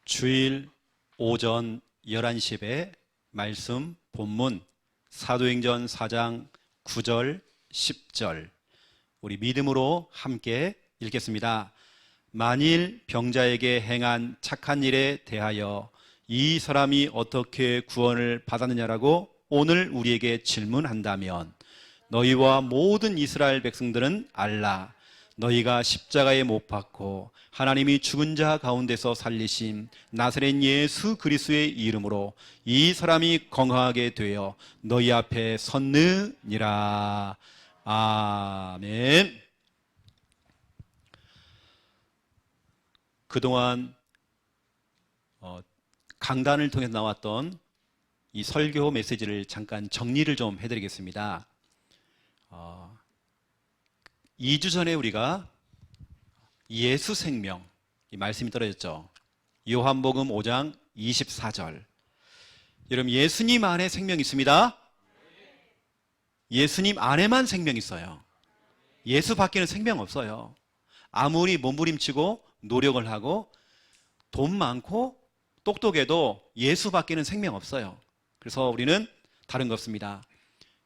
주일 오전 11시에 말씀 본문 사도행전 4장 9절 10절 우리 믿음으로 함께 읽겠습니다. 만일 병자에게 행한 착한 일에 대하여 이 사람이 어떻게 구원을 받았느냐라고 오늘 우리에게 질문한다면 너희와 모든 이스라엘 백성들은 알라. 너희가 십자가에 못 박고 하나님이 죽은 자 가운데서 살리신 나사렛 예수 그리스도의 이름으로 이 사람이 건강하게 되어 너희 앞에 섰느니라. 아멘. 그동안 강단을 통해서 나왔던 이 설교 메시지를 잠깐 정리를 좀 해드리겠습니다. 2주 전에 우리가 예수 생명, 이 말씀이 떨어졌죠. 요한복음 5장 24절. 여러분, 예수님 안에 생명이 있습니다. 예수님 안에만 생명이 있어요. 예수 밖에는 생명 없어요. 아무리 몸부림치고 노력을 하고 돈 많고 똑똑해도 예수 밖에는 생명 없어요. 그래서 우리는 다른 거 없습니다.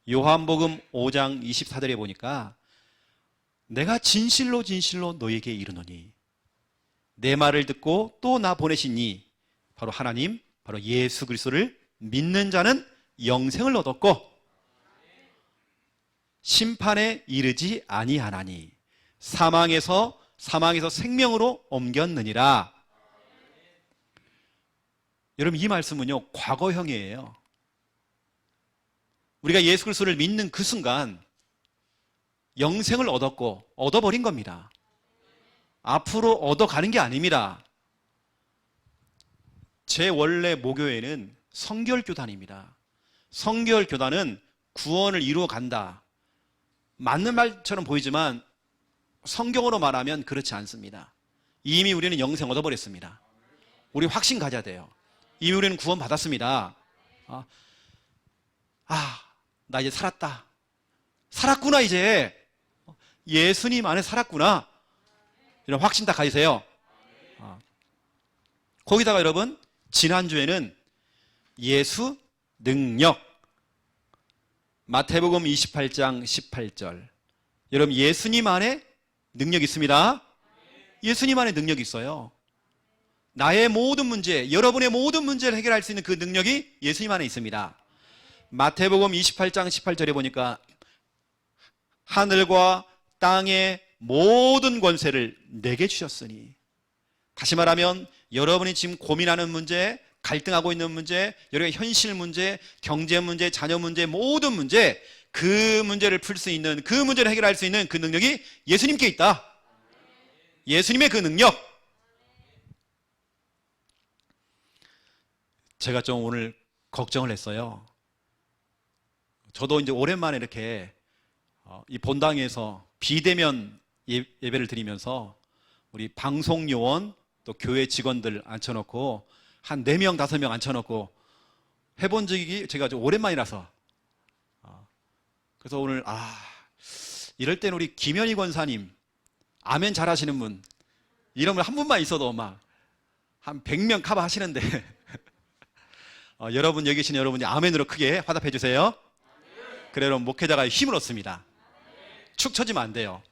요한복음 5장 24절에 보니까 내가 진실로 진실로 너에게 이르노니 내 말을 듣고 또 나 보내신 이 바로 하나님, 바로 예수 그리스도를 믿는 자는 영생을 얻었고 심판에 이르지 아니하나니 사망에서 생명으로 옮겼느니라. 여러분, 이 말씀은요 과거형이에요. 우리가 예수 그리스도를 믿는 그 순간 영생을 얻었고 얻어버린 겁니다. 앞으로 얻어가는 게 아닙니다. 제 원래 모교회는 성결교단입니다. 성결교단은 구원을 이루어 간다. 맞는 말처럼 보이지만 성경으로 말하면 그렇지 않습니다. 이미 우리는 영생 얻어버렸습니다. 우리 확신 가져야 돼요. 이미 우리는 구원 받았습니다. 나 이제 살았다. 살았구나. 이제 예수님 안에 살았구나. 이런 확신 다 가지세요. 거기다가 여러분, 지난주에는 예수 능력, 마태복음 28장 18절. 여러분, 예수님 안에 능력이 있습니다. 예수님 안에 능력이 있어요. 나의 모든 문제, 여러분의 모든 문제를 해결할 수 있는 그 능력이 예수님 안에 있습니다. 마태복음 28장 18절에 보니까 하늘과 땅의 모든 권세를 내게 주셨으니, 다시 말하면 여러분이 지금 고민하는 문제, 갈등하고 있는 문제, 여러분의 현실 문제, 경제 문제, 자녀 문제, 모든 문제, 그 문제를 풀 수 있는, 그 문제를 해결할 수 있는 그 능력이 예수님께 있다. 예수님의 그 능력. 제가 좀 오늘 걱정을 했어요. 저도 이제 오랜만에 이렇게 이 본당에서 비대면 예배를 드리면서 우리 방송 요원 또 교회 직원들 앉혀놓고 한 4명, 5명 앉혀놓고 해본 적이 제가 좀 오랜만이라서 그래서 오늘 이럴 때는 우리 김현희 권사님 아멘 잘하시는 분 이러면 한 분만 있어도 막 한 100명 커버 하시는데 여러분, 여기 계신 여러분이 아멘으로 크게 화답해 주세요. 그래, 여러분, 목회자가 힘을 얻습니다. 축 처지면 안 돼요.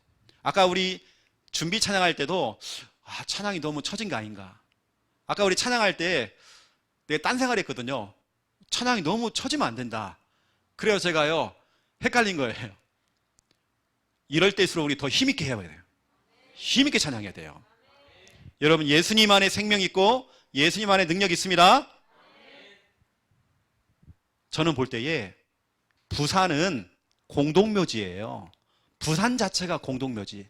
아까 우리 준비 찬양할 때도 찬양이 너무 처진 거 아닌가. 아까 우리 찬양할 때 내가 딴 생각을 했거든요. 찬양이 너무 처지면 안 된다. 그래서 제가요 헷갈린 거예요. 이럴 때일수록 우리 더 힘있게 해야 돼요. 힘있게 찬양해야 돼요. 여러분, 예수님 안에 생명이 있고 예수님 안에 능력이 있습니다. 저는 볼 때에 부산은 공동묘지예요. 부산 자체가 공동묘지.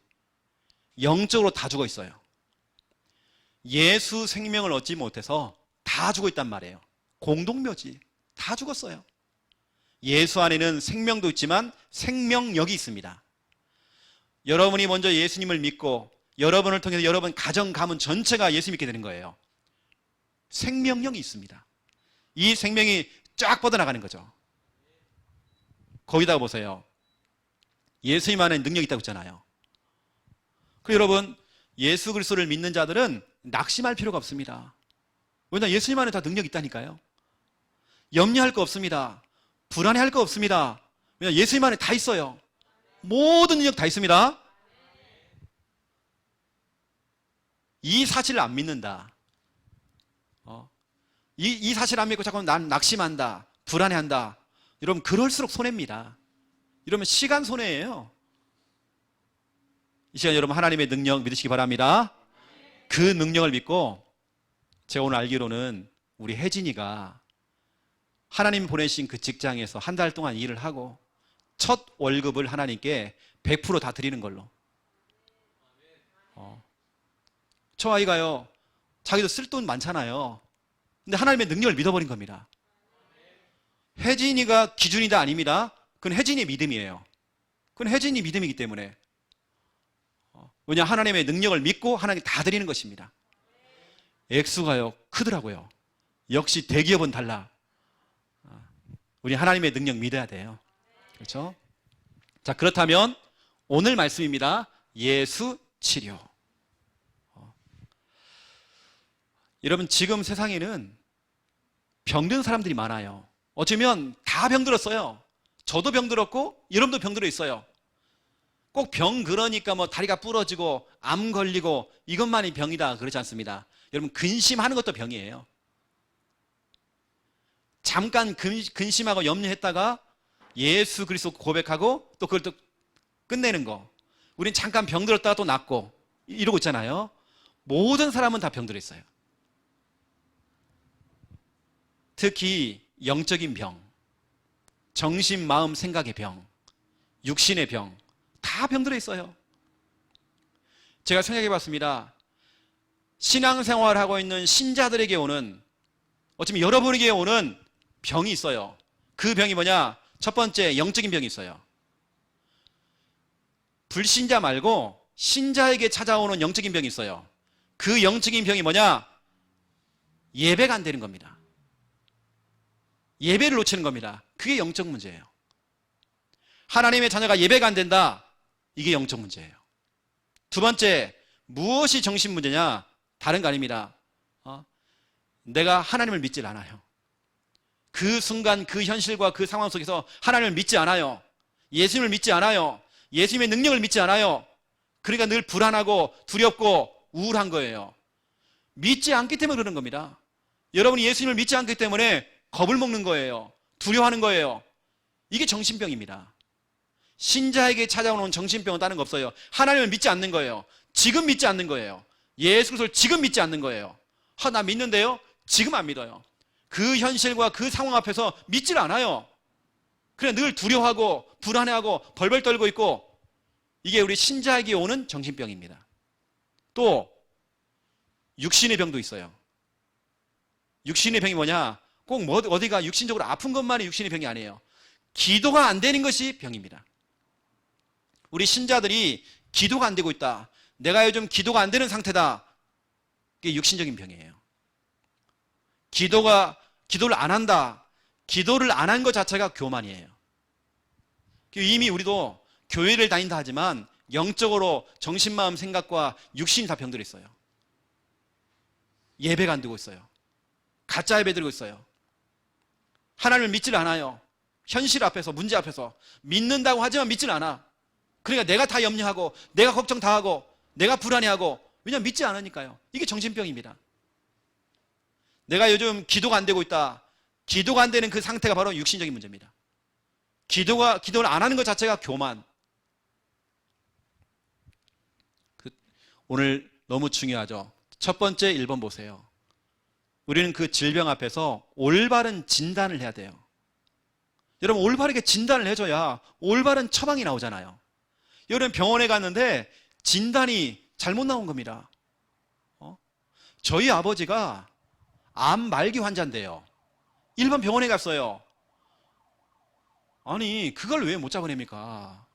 영적으로 다 죽어 있어요. 예수 생명을 얻지 못해서 다 죽어 있단 말이에요. 공동묘지. 다 죽었어요. 예수 안에는 생명도 있지만 생명력이 있습니다. 여러분이 먼저 예수님을 믿고 여러분을 통해서 여러분 가정, 가문 전체가 예수 믿게 되는 거예요. 생명력이 있습니다. 이 생명이 쫙 뻗어나가는 거죠. 거기다가 보세요. 예수님 안에 능력이 있다고 했잖아요. 여러분, 예수 그리스도를 믿는 자들은 낙심할 필요가 없습니다. 왜냐, 예수님 안에 다 능력이 있다니까요. 염려할 거 없습니다. 불안해할 거 없습니다. 왜냐, 예수님 안에 다 있어요. 모든 능력 다 있습니다. 이 사실을 안 믿는다. 이 사실을 안 믿고 자꾸 난 낙심한다, 불안해한다. 여러분, 그럴수록 손해입니다. 이러면 시간 손해예요. 이 시간 여러분, 하나님의 능력 믿으시기 바랍니다. 그 능력을 믿고, 제가 오늘 알기로는 우리 혜진이가 하나님 보내신 그 직장에서 한 달 동안 일을 하고 첫 월급을 하나님께 100% 다 드리는 걸로. 저 아이가요, 자기도 쓸 돈 많잖아요. 근데 하나님의 능력을 믿어버린 겁니다. 혜진이가 기준이다 아닙니다. 그건 혜진이의 믿음이에요. 그건 혜진이 믿음이기 때문에. 왜냐, 하나님의 능력을 믿고 하나님께 다 드리는 것입니다. 액수가요, 크더라고요. 역시 대기업은 달라. 우리 하나님의 능력 믿어야 돼요. 그렇죠? 자, 그렇다면 오늘 말씀입니다. 예수 치료. 여러분, 지금 세상에는 병든 사람들이 많아요. 어쩌면 다 병들었어요. 저도 병들었고 여러분도 병들어 있어요. 꼭 병 그러니까 뭐 다리가 부러지고 암 걸리고 이것만이 병이다 그러지 않습니다. 여러분, 근심하는 것도 병이에요. 잠깐 근심하고 염려했다가 예수 그리스도 고백하고 또 그걸 또 끝내는 거. 우린 잠깐 병들었다가 또 낫고 이러고 있잖아요. 모든 사람은 다 병들어 있어요. 특히 영적인 병, 정신, 마음, 생각의 병, 육신의 병, 다 병들어 있어요. 제가 생각해 봤습니다. 신앙생활을 하고 있는 신자들에게 오는, 어쩌면 여러분에게 오는 병이 있어요. 그 병이 뭐냐? 첫 번째, 영적인 병이 있어요. 불신자 말고 신자에게 찾아오는 영적인 병이 있어요. 그 영적인 병이 뭐냐? 예배가 안 되는 겁니다. 예배를 놓치는 겁니다. 그게 영적 문제예요. 하나님의 자녀가 예배가 안 된다. 이게 영적 문제예요. 두 번째, 무엇이 정신 문제냐? 다른 거 아닙니다. 내가 하나님을 믿질 않아요. 그 순간 그 현실과 그 상황 속에서 하나님을 믿지 않아요. 예수님을 믿지 않아요. 예수님의 능력을 믿지 않아요. 그러니까 늘 불안하고 두렵고 우울한 거예요. 믿지 않기 때문에 그러는 겁니다. 여러분이 예수님을 믿지 않기 때문에 겁을 먹는 거예요. 두려워하는 거예요. 이게 정신병입니다. 신자에게 찾아오는 정신병은 다른 거 없어요. 하나님을 믿지 않는 거예요. 지금 믿지 않는 거예요. 예수 그리스도를 지금 믿지 않는 거예요. 나 믿는데요? 지금 안 믿어요. 그 현실과 그 상황 앞에서 믿질 않아요. 그래, 늘 두려워하고 불안해하고 벌벌 떨고 있고, 이게 우리 신자에게 오는 정신병입니다. 또 육신의 병도 있어요. 육신의 병이 뭐냐? 꼭 어디가 육신적으로 아픈 것만이 육신의 병이 아니에요. 기도가 안 되는 것이 병입니다. 우리 신자들이 기도가 안 되고 있다. 내가 요즘 기도가 안 되는 상태다. 그게 육신적인 병이에요. 기도를 안 한다. 기도를 안 한 것 자체가 교만이에요. 이미 우리도 교회를 다닌다 하지만 영적으로 정신, 마음, 생각과 육신이 다 병들어 있어요. 예배가 안 되고 있어요. 가짜 예배 드리고 있어요. 하나님을 믿질 않아요. 현실 앞에서, 문제 앞에서 믿는다고 하지만 믿질 않아. 그러니까 내가 다 염려하고 내가 걱정 다 하고 내가 불안해하고, 왜냐하면 믿지 않으니까요. 이게 정신병입니다. 내가 요즘 기도가 안 되고 있다. 기도가 안 되는 그 상태가 바로 육신적인 문제입니다. 기도를 안 하는 것 자체가 교만. 오늘 너무 중요하죠. 첫 번째 1번 보세요. 우리는 그 질병 앞에서 올바른 진단을 해야 돼요. 여러분, 올바르게 진단을 해줘야 올바른 처방이 나오잖아요. 여러분, 병원에 갔는데 진단이 잘못 나온 겁니다. 저희 아버지가 암 말기 환자인데요. 일반 병원에 갔어요. 아니, 그걸 왜 못 잡아냅니까?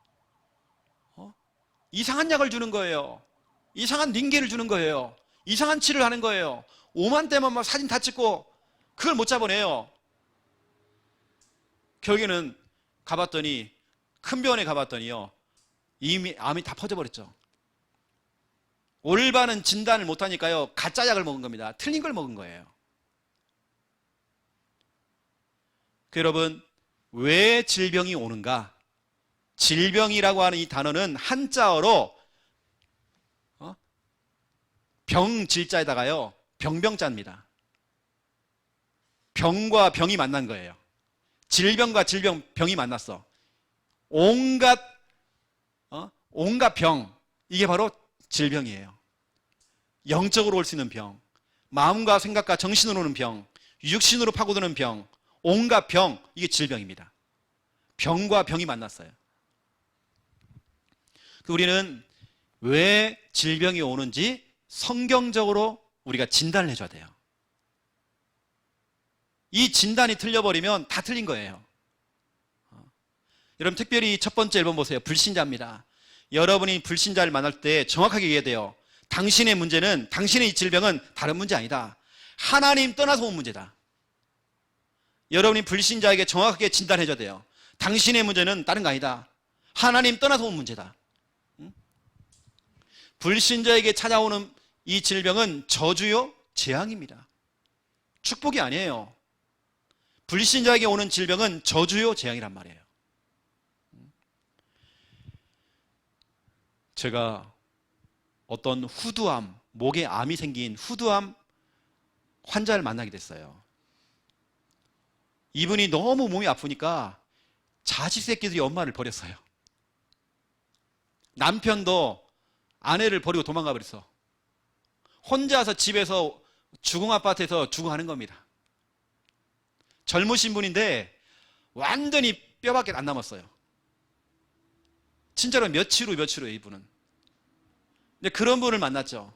이상한 약을 주는 거예요. 이상한 링겔을 주는 거예요. 이상한 치료를 하는 거예요. 오만 때만 막 사진 다 찍고 그걸 못 잡아내요. 결국에는 가봤더니, 큰 병원에 가봤더니요, 이미 암이 다 퍼져버렸죠. 올바른 진단을 못하니까요, 가짜 약을 먹은 겁니다. 틀린 걸 먹은 거예요. 여러분, 왜 질병이 오는가? 질병이라고 하는 이 단어는 한자어로 병질자에다가요, 병병자입니다. 병과 병이 만난 거예요. 질병과 병이 만났어. 온갖 병, 이게 바로 질병이에요. 영적으로 올 수 있는 병, 마음과 생각과 정신으로 오는 병, 육신으로 파고드는 병, 온갖 병, 이게 질병입니다. 병과 병이 만났어요. 우리는 왜 질병이 오는지 성경적으로 우리가 진단을 해줘야 돼요. 이 진단이 틀려버리면 다 틀린 거예요. 여러분, 특별히 첫 번째 1번 보세요. 불신자입니다. 여러분이 불신자를 만날 때 정확하게 얘기해야 돼요. 당신의 문제는, 당신의 이 질병은 다른 문제 아니다. 하나님 떠나서 온 문제다. 여러분이 불신자에게 정확하게 진단해줘야 돼요. 당신의 문제는 다른 거 아니다. 하나님 떠나서 온 문제다. 불신자에게 찾아오는 이 질병은 저주요, 재앙입니다. 축복이 아니에요. 불신자에게 오는 질병은 저주요, 재앙이란 말이에요. 제가 어떤 후두암, 목에 암이 생긴 후두암 환자를 만나게 됐어요. 이분이 너무 몸이 아프니까 자식 새끼들이 엄마를 버렸어요. 남편도 아내를 버리고 도망가 버렸어. 혼자서 집에서 주공아파트에서 죽어가는 겁니다. 젊으신 분인데 완전히 뼈밖에 안 남았어요. 진짜로 며칠 후에 이분은. 근데 그런 분을 만났죠.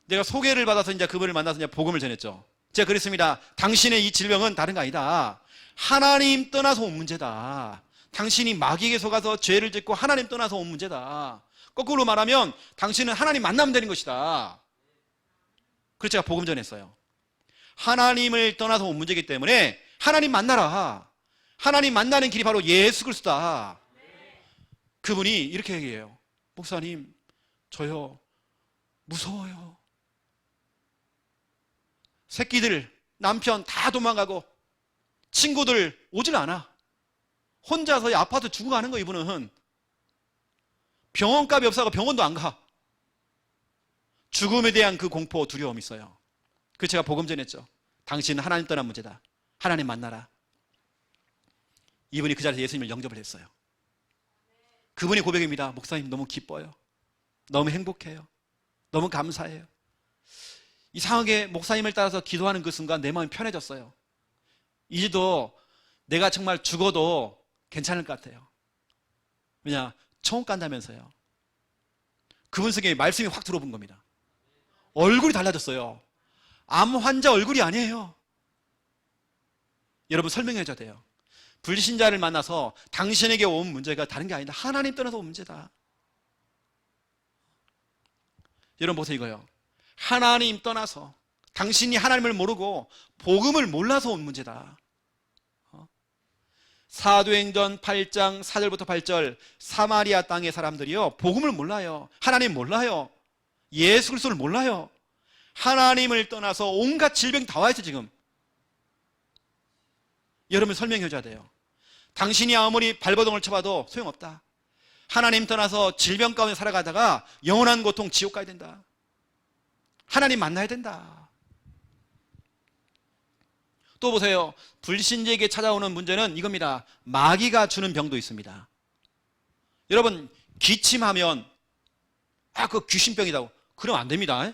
내가 소개를 받아서 이제 그분을 만나서 이제 복음을 전했죠. 제가 그랬습니다. 당신의 이 질병은 다른 거 아니다. 하나님 떠나서 온 문제다. 당신이 마귀에게 속아서 죄를 짓고 하나님 떠나서 온 문제다. 거꾸로 말하면 당신은 하나님 만나면 되는 것이다. 그래서 제가 복음 전했어요. 하나님을 떠나서 온 문제이기 때문에 하나님 만나라. 하나님 만나는 길이 바로 예수 그리스도다. 그분이 이렇게 얘기해요. 목사님, 저요 무서워요. 새끼들, 남편 다 도망가고 친구들 오질 않아. 혼자서 아파트 죽어가는 거. 이분은 병원값이 없어서 병원도 안 가. 죽음에 대한 그 공포, 두려움이 있어요. 그래서 제가 복음 전했죠. 당신은 하나님 떠난 문제다. 하나님 만나라. 이분이 그 자리에서 예수님을 영접을 했어요. 그분의 고백입니다. 목사님, 너무 기뻐요. 너무 행복해요. 너무 감사해요. 이상하게 목사님을 따라서 기도하는 그 순간 내 마음이 편해졌어요. 이제도 내가 정말 죽어도 괜찮을 것 같아요. 왜냐? 청옥 간다면서요. 그분 속에 말씀이 확 들어본 겁니다. 얼굴이 달라졌어요. 암 환자 얼굴이 아니에요. 여러분, 설명해줘야 돼요. 불신자를 만나서 당신에게 온 문제가 다른 게 아니다. 하나님 떠나서 온 문제다. 여러분 보세요, 이거요. 하나님 떠나서 당신이 하나님을 모르고 복음을 몰라서 온 문제다. 사도행전 8장 4절부터 8절, 사마리아 땅의 사람들이요, 복음을 몰라요. 하나님 몰라요. 예수 그리스도를 몰라요. 하나님을 떠나서 온갖 질병이 다 와 있어 지금. 여러분 설명해 줘야 돼요. 당신이 아무리 발버둥을 쳐봐도 소용없다. 하나님 떠나서 질병 가운데 살아가다가 영원한 고통, 지옥 가야 된다. 하나님 만나야 된다. 또 보세요. 불신자에게 찾아오는 문제는 이겁니다. 마귀가 주는 병도 있습니다. 여러분, 기침하면 그 귀신병이다. 그러면 안 됩니다.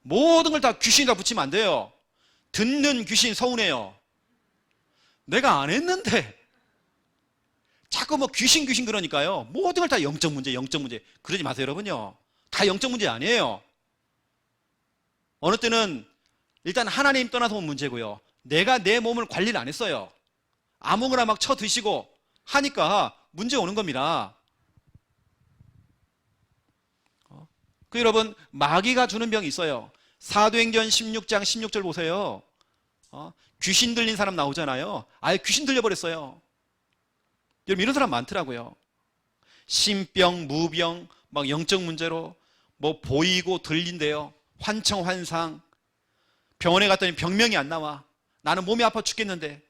모든 걸 다 귀신에다 붙이면 안 돼요. 듣는 귀신 서운해요. 내가 안 했는데 자꾸 뭐 귀신 그러니까요. 모든 걸 다 영적 문제. 그러지 마세요, 여러분요. 다 영적 문제 아니에요. 어느 때는 일단 하나님 떠나서 온 문제고요. 내가 내 몸을 관리를 안 했어요. 아무거나 막 쳐 드시고 하니까 문제 오는 겁니다. 그 여러분, 마귀가 주는 병이 있어요. 사도행전 16장 16절 보세요. 귀신 들린 사람 나오잖아요. 아예 귀신 들려버렸어요. 여러분, 이런 사람 많더라고요. 신병, 무병, 막 영적 문제로 뭐 보이고 들린대요. 환청, 환상. 병원에 갔더니 병명이 안 나와. 나는 몸이 아파 죽겠는데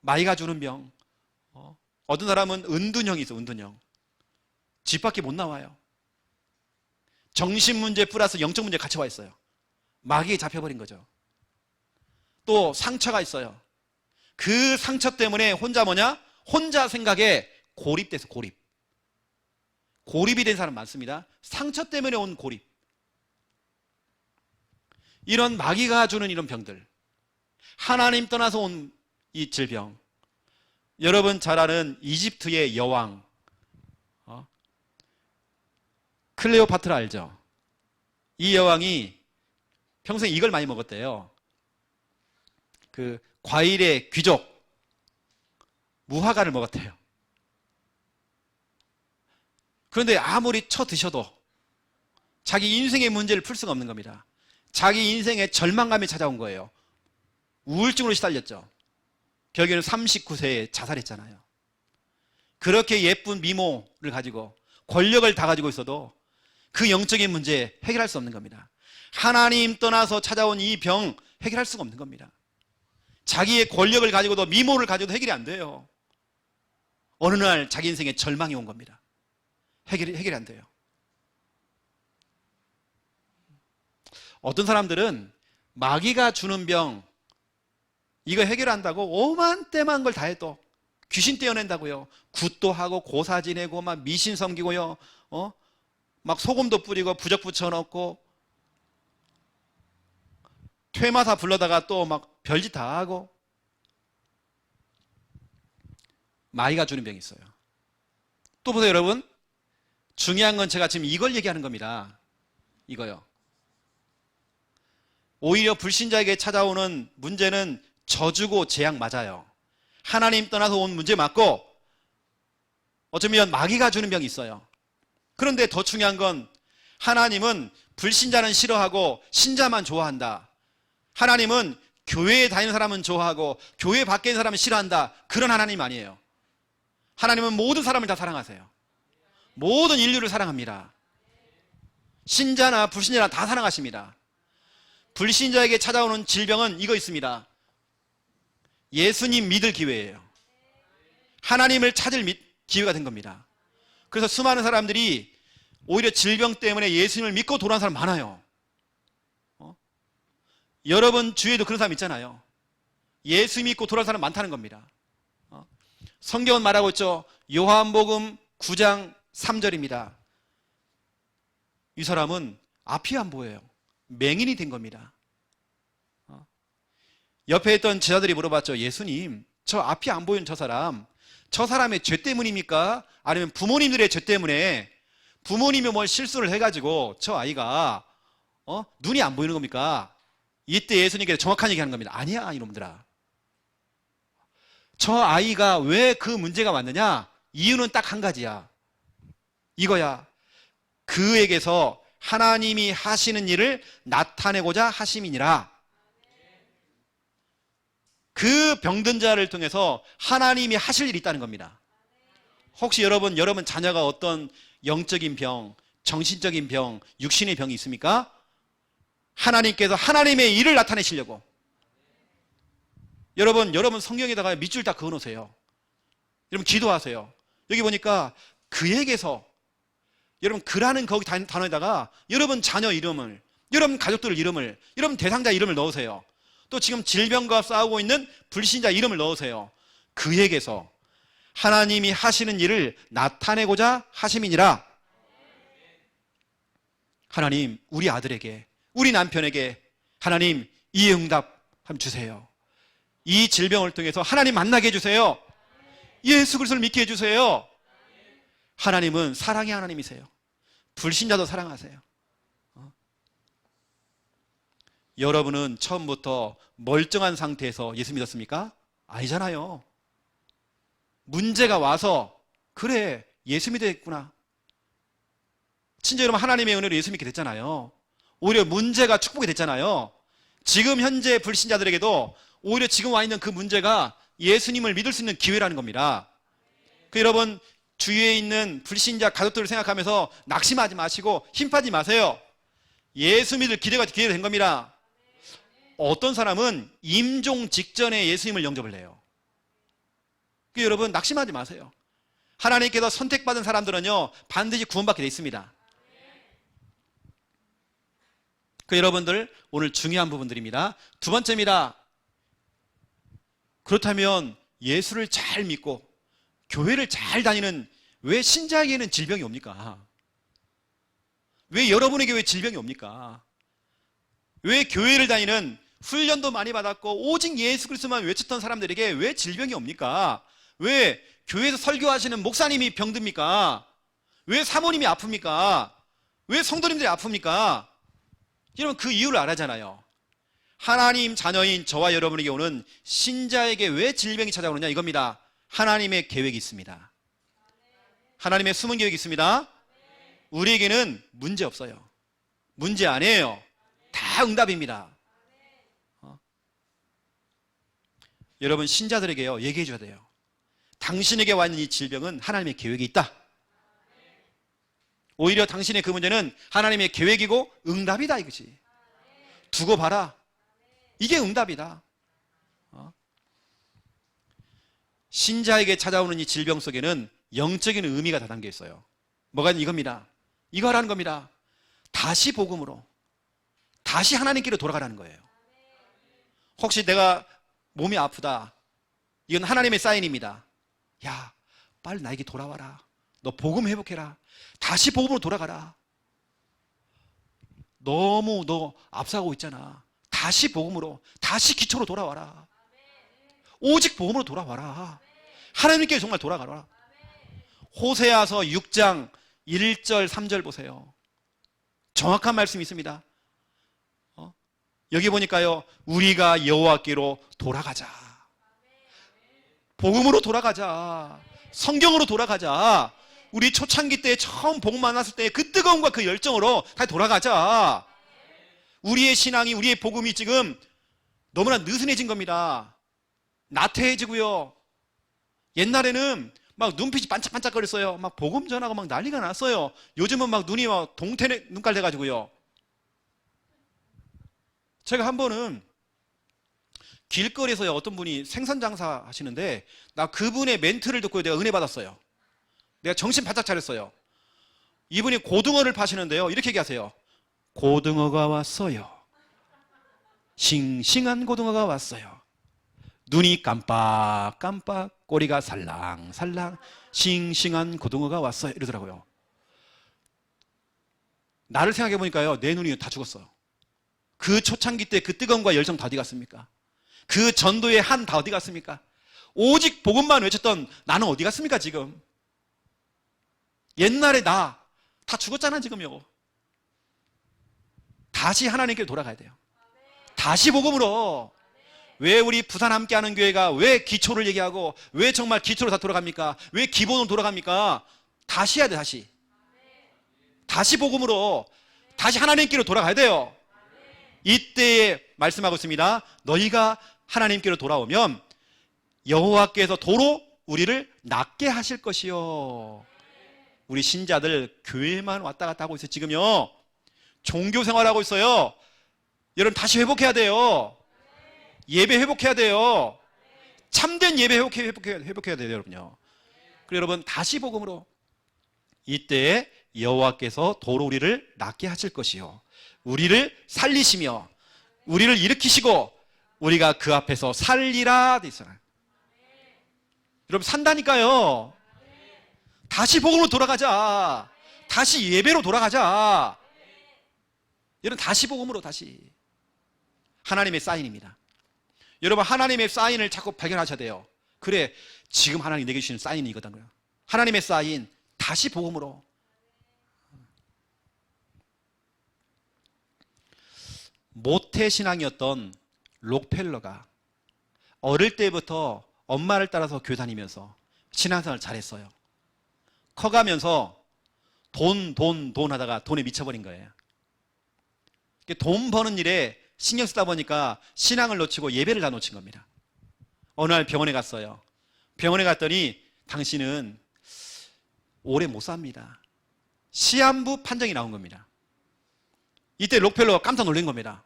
마귀가 주는 병. 어떤 사람은 은둔형이 있어, 은둔형. 집 밖에 못 나와요. 정신 문제 플러스 영적 문제 같이 와 있어요. 마귀에 잡혀버린 거죠. 또 상처가 있어요. 그 상처 때문에 혼자 뭐냐? 혼자 생각에 고립돼서 고립이 된 사람 많습니다. 상처 때문에 온 고립. 이런 마귀가 주는 이런 병들, 하나님 떠나서 온 이 질병, 여러분 잘 아는 이집트의 여왕 클레오파트라 알죠? 이 여왕이 평생 이걸 많이 먹었대요. 그 과일의 귀족 무화과를 먹었대요. 그런데 아무리 쳐 드셔도 자기 인생의 문제를 풀 수가 없는 겁니다. 자기 인생에 절망감이 찾아온 거예요. 우울증으로 시달렸죠. 결국에는 39세에 자살했잖아요. 그렇게 예쁜 미모를 가지고 권력을 다 가지고 있어도 그 영적인 문제 해결할 수 없는 겁니다. 하나님 떠나서 찾아온 이 병 해결할 수가 없는 겁니다. 자기의 권력을 가지고도 미모를 가지고도 해결이 안 돼요. 어느 날 자기 인생에 절망이 온 겁니다. 해결이 안 돼요. 어떤 사람들은 마귀가 주는 병 이거 해결한다고 오만때만 걸 다 해도 귀신 떼어낸다고요. 굿도 하고 고사 지내고 막 미신 섬기고요. 막 소금도 뿌리고 부적 붙여놓고 퇴마사 불러다가 또 막 별짓 다 하고. 마귀가 주는 병이 있어요. 또 보세요 여러분. 중요한 건 제가 지금 이걸 얘기하는 겁니다. 이거요. 오히려 불신자에게 찾아오는 문제는 저주고 재앙 맞아요. 하나님 떠나서 온 문제 맞고 어쩌면 마귀가 주는 병이 있어요. 그런데 더 중요한 건 하나님은 불신자는 싫어하고 신자만 좋아한다. 하나님은 교회에 다니는 사람은 좋아하고 교회 밖에 있는 사람은 싫어한다. 그런 하나님 아니에요. 하나님은 모든 사람을 다 사랑하세요. 모든 인류를 사랑합니다. 신자나 불신자나 다 사랑하십니다. 불신자에게 찾아오는 질병은 이거 있습니다. 예수님 믿을 기회예요. 하나님을 찾을 기회가 된 겁니다. 그래서 수많은 사람들이 오히려 질병 때문에 예수님을 믿고 돌아온 사람 많아요. 여러분 주위에도 그런 사람 있잖아요. 예수 믿고 돌아온 사람 많다는 겁니다. 성경은 말하고 있죠. 요한복음 9장 3절입니다. 이 사람은 앞이 안 보여요. 맹인이 된 겁니다. 옆에 있던 제자들이 물어봤죠. 예수님, 저 앞이 안 보이는 저 사람의 죄 때문입니까? 아니면 부모님들의 죄 때문에 부모님이 뭘 실수를 해가지고 저 아이가 눈이 안 보이는 겁니까? 이때 예수님께서 정확한 얘기하는 겁니다. 아니야 이놈들아. 저 아이가 왜 그 문제가 왔느냐? 이유는 딱 한 가지야. 이거야. 그에게서 하나님이 하시는 일을 나타내고자 하심이니라. 그 병든 자를 통해서 하나님이 하실 일이 있다는 겁니다. 혹시 여러분 자녀가 어떤 영적인 병, 정신적인 병, 육신의 병이 있습니까? 하나님께서 하나님의 일을 나타내시려고. 여러분 성경에다가 밑줄 다 그어놓으세요. 여러분 기도하세요. 여기 보니까 그에게서, 여러분 그라는 거기 단어에다가 여러분 자녀 이름을, 여러분 가족들 이름을, 여러분 대상자 이름을 넣으세요. 또 지금 질병과 싸우고 있는 불신자 이름을 넣으세요. 그에게서 하나님이 하시는 일을 나타내고자 하심이니라. 하나님 우리 아들에게, 우리 남편에게 하나님 이 응답 한번 주세요. 이 질병을 통해서 하나님 만나게 해주세요. 예수 그리스도를 믿게 해주세요. 하나님은 사랑의 하나님이세요. 불신자도 사랑하세요. 여러분은 처음부터 멀쩡한 상태에서 예수 믿었습니까? 아니잖아요. 문제가 와서 그래 예수 믿었구나. 진짜 여러분 하나님의 은혜로 예수 믿게 됐잖아요. 오히려 문제가 축복이 됐잖아요. 지금 현재 불신자들에게도 오히려 지금 와 있는 그 문제가 예수님을 믿을 수 있는 기회라는 겁니다. 여러분 주위에 있는 불신자 가족들을 생각하면서 낙심하지 마시고 힘 빠지지 마세요. 예수 믿을 기회가 된 겁니다. 어떤 사람은 임종 직전에 예수님을 영접을 해요. 여러분 낙심하지 마세요. 하나님께서 선택받은 사람들은요 반드시 구원받게 돼 있습니다. 여러분들 오늘 중요한 부분들입니다. 두 번째입니다. 그렇다면 예수를 잘 믿고 교회를 잘 다니는 왜 신자에게는 질병이 옵니까? 왜 여러분에게 왜 질병이 옵니까? 왜 교회를 다니는 훈련도 많이 받았고 오직 예수 그리스도만 외쳤던 사람들에게 왜 질병이 옵니까? 왜 교회에서 설교하시는 목사님이 병듭니까? 왜 사모님이 아픕니까? 왜 성도님들이 아픕니까? 여러분 그 이유를 알아잖아요. 하나님 자녀인 저와 여러분에게 오는 신자에게 왜 질병이 찾아오느냐 이겁니다. 하나님의 계획이 있습니다. 하나님의 숨은 계획이 있습니다. 우리에게는 문제 없어요. 문제 아니에요. 다 응답입니다. 여러분 신자들에게요 얘기해 줘야 돼요. 당신에게 와 있는 이 질병은 하나님의 계획이 있다. 오히려 당신의 그 문제는 하나님의 계획이고 응답이다 이거지. 두고 봐라. 이게 응답이다. 신자에게 찾아오는 이 질병 속에는 영적인 의미가 다 담겨 있어요. 뭐가 이겁니다. 이거 하라는 겁니다. 다시 복음으로 다시 하나님께로 돌아가라는 거예요. 혹시 내가 몸이 아프다. 이건 하나님의 사인입니다. 야, 빨리 나에게 돌아와라. 너 복음 회복해라. 다시 복음으로 돌아가라. 너무 너 앞서가고 있잖아. 다시 복음으로, 다시 기초로 돌아와라. 오직 복음으로 돌아와라. 하나님께 정말 돌아가라. 호세아서 6장 1절 3절 보세요. 정확한 말씀이 있습니다. 여기 보니까요 우리가 여호와께로 돌아가자. 복음으로 돌아가자. 성경으로 돌아가자. 우리 초창기 때 처음 복음 만났을 때 그 뜨거움과 그 열정으로 다시 돌아가자. 우리의 신앙이 우리의 복음이 지금 너무나 느슨해진 겁니다. 나태해지고요. 옛날에는 막 눈빛이 반짝반짝거렸어요. 막 복음 전하고 막 난리가 났어요. 요즘은 막 눈이 막 동태 눈깔 돼가지고요. 제가 한 번은 길거리에서 어떤 분이 생선 장사 하시는데 나 그분의 멘트를 듣고 내가 은혜 받았어요. 내가 정신 바짝 차렸어요. 이분이 고등어를 파시는데요 이렇게 얘기하세요. 고등어가 왔어요. 싱싱한 고등어가 왔어요. 눈이 깜빡깜빡 꼬리가 살랑살랑 싱싱한 고등어가 왔어요 이러더라고요. 나를 생각해 보니까요 내 눈이 다 죽었어요. 그 초창기 때 그 뜨거움과 열정 다 어디 갔습니까? 그 전도의 한 다 어디 갔습니까? 오직 복음만 외쳤던 나는 어디 갔습니까 지금? 옛날에 나 다 죽었잖아 지금요. 다시 하나님께 돌아가야 돼요. 다시 복음으로. 왜 우리 부산 함께하는 교회가 왜 기초를 얘기하고 왜 정말 기초로 다 돌아갑니까? 왜 기본으로 돌아갑니까? 다시 해야 돼. 다시 복음으로 다시 하나님께로 돌아가야 돼요. 이때에 말씀하고 있습니다. 너희가 하나님께로 돌아오면 여호와께서 도로 우리를 낫게 하실 것이요. 우리 신자들 교회만 왔다 갔다 하고 있어요. 지금요 종교 생활하고 있어요. 여러분 다시 회복해야 돼요. 예배 회복해야 돼요. 참된 예배 회복해야 돼요 여러분요. 그리고 여러분 다시 복음으로 이때에 여호와께서 도로 우리를 낫게 하실 것이요 우리를 살리시며 우리를 일으키시고 우리가 그 앞에서 살리라 돼 있어요. 여러분 산다니까요. 다시 복음으로 돌아가자. 다시 예배로 돌아가자. 여러분 다시 복음으로 다시. 하나님의 사인입니다. 여러분 하나님의 사인을 자꾸 발견하셔야 돼요. 그래 지금 하나님 내게 주시는 사인이 이거다. 하나님의 사인 다시 복음으로. 모태신앙이었던 록펠러가 어릴 때부터 엄마를 따라서 교회 다니면서 신앙생활을 잘했어요. 커가면서 돈 하다가 돈에 미쳐버린 거예요. 돈 버는 일에 신경 쓰다 보니까 신앙을 놓치고 예배를 다 놓친 겁니다. 어느 날 병원에 갔어요. 병원에 갔더니 당신은 오래 못 삽니다. 시한부 판정이 나온 겁니다. 이때 록펠러가 깜짝 놀란 겁니다.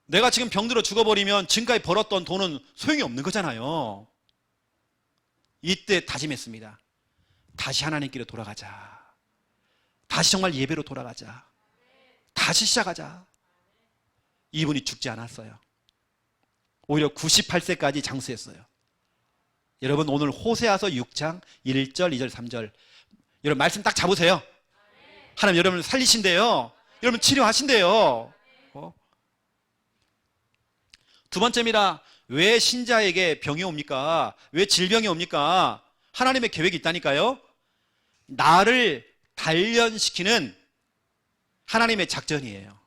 내가 지금 병들어 죽어버리면 지금까지 벌었던 돈은 소용이 없는 거잖아요. 이때 다짐했습니다. 다시 하나님께로 돌아가자. 다시 정말 예배로 돌아가자. 다시 시작하자. 이분이 죽지 않았어요. 오히려 98세까지 장수했어요. 여러분, 오늘 호세아서 6장 1절, 2절, 3절 여러분 말씀 딱 잡으세요. 하나님 여러분을 살리신대요. 여러분 치료하신대요. 두 번째입니다. 왜 신자에게 병이 옵니까? 왜 질병이 옵니까? 하나님의 계획이 있다니까요. 나를 단련시키는 하나님의 작전이에요.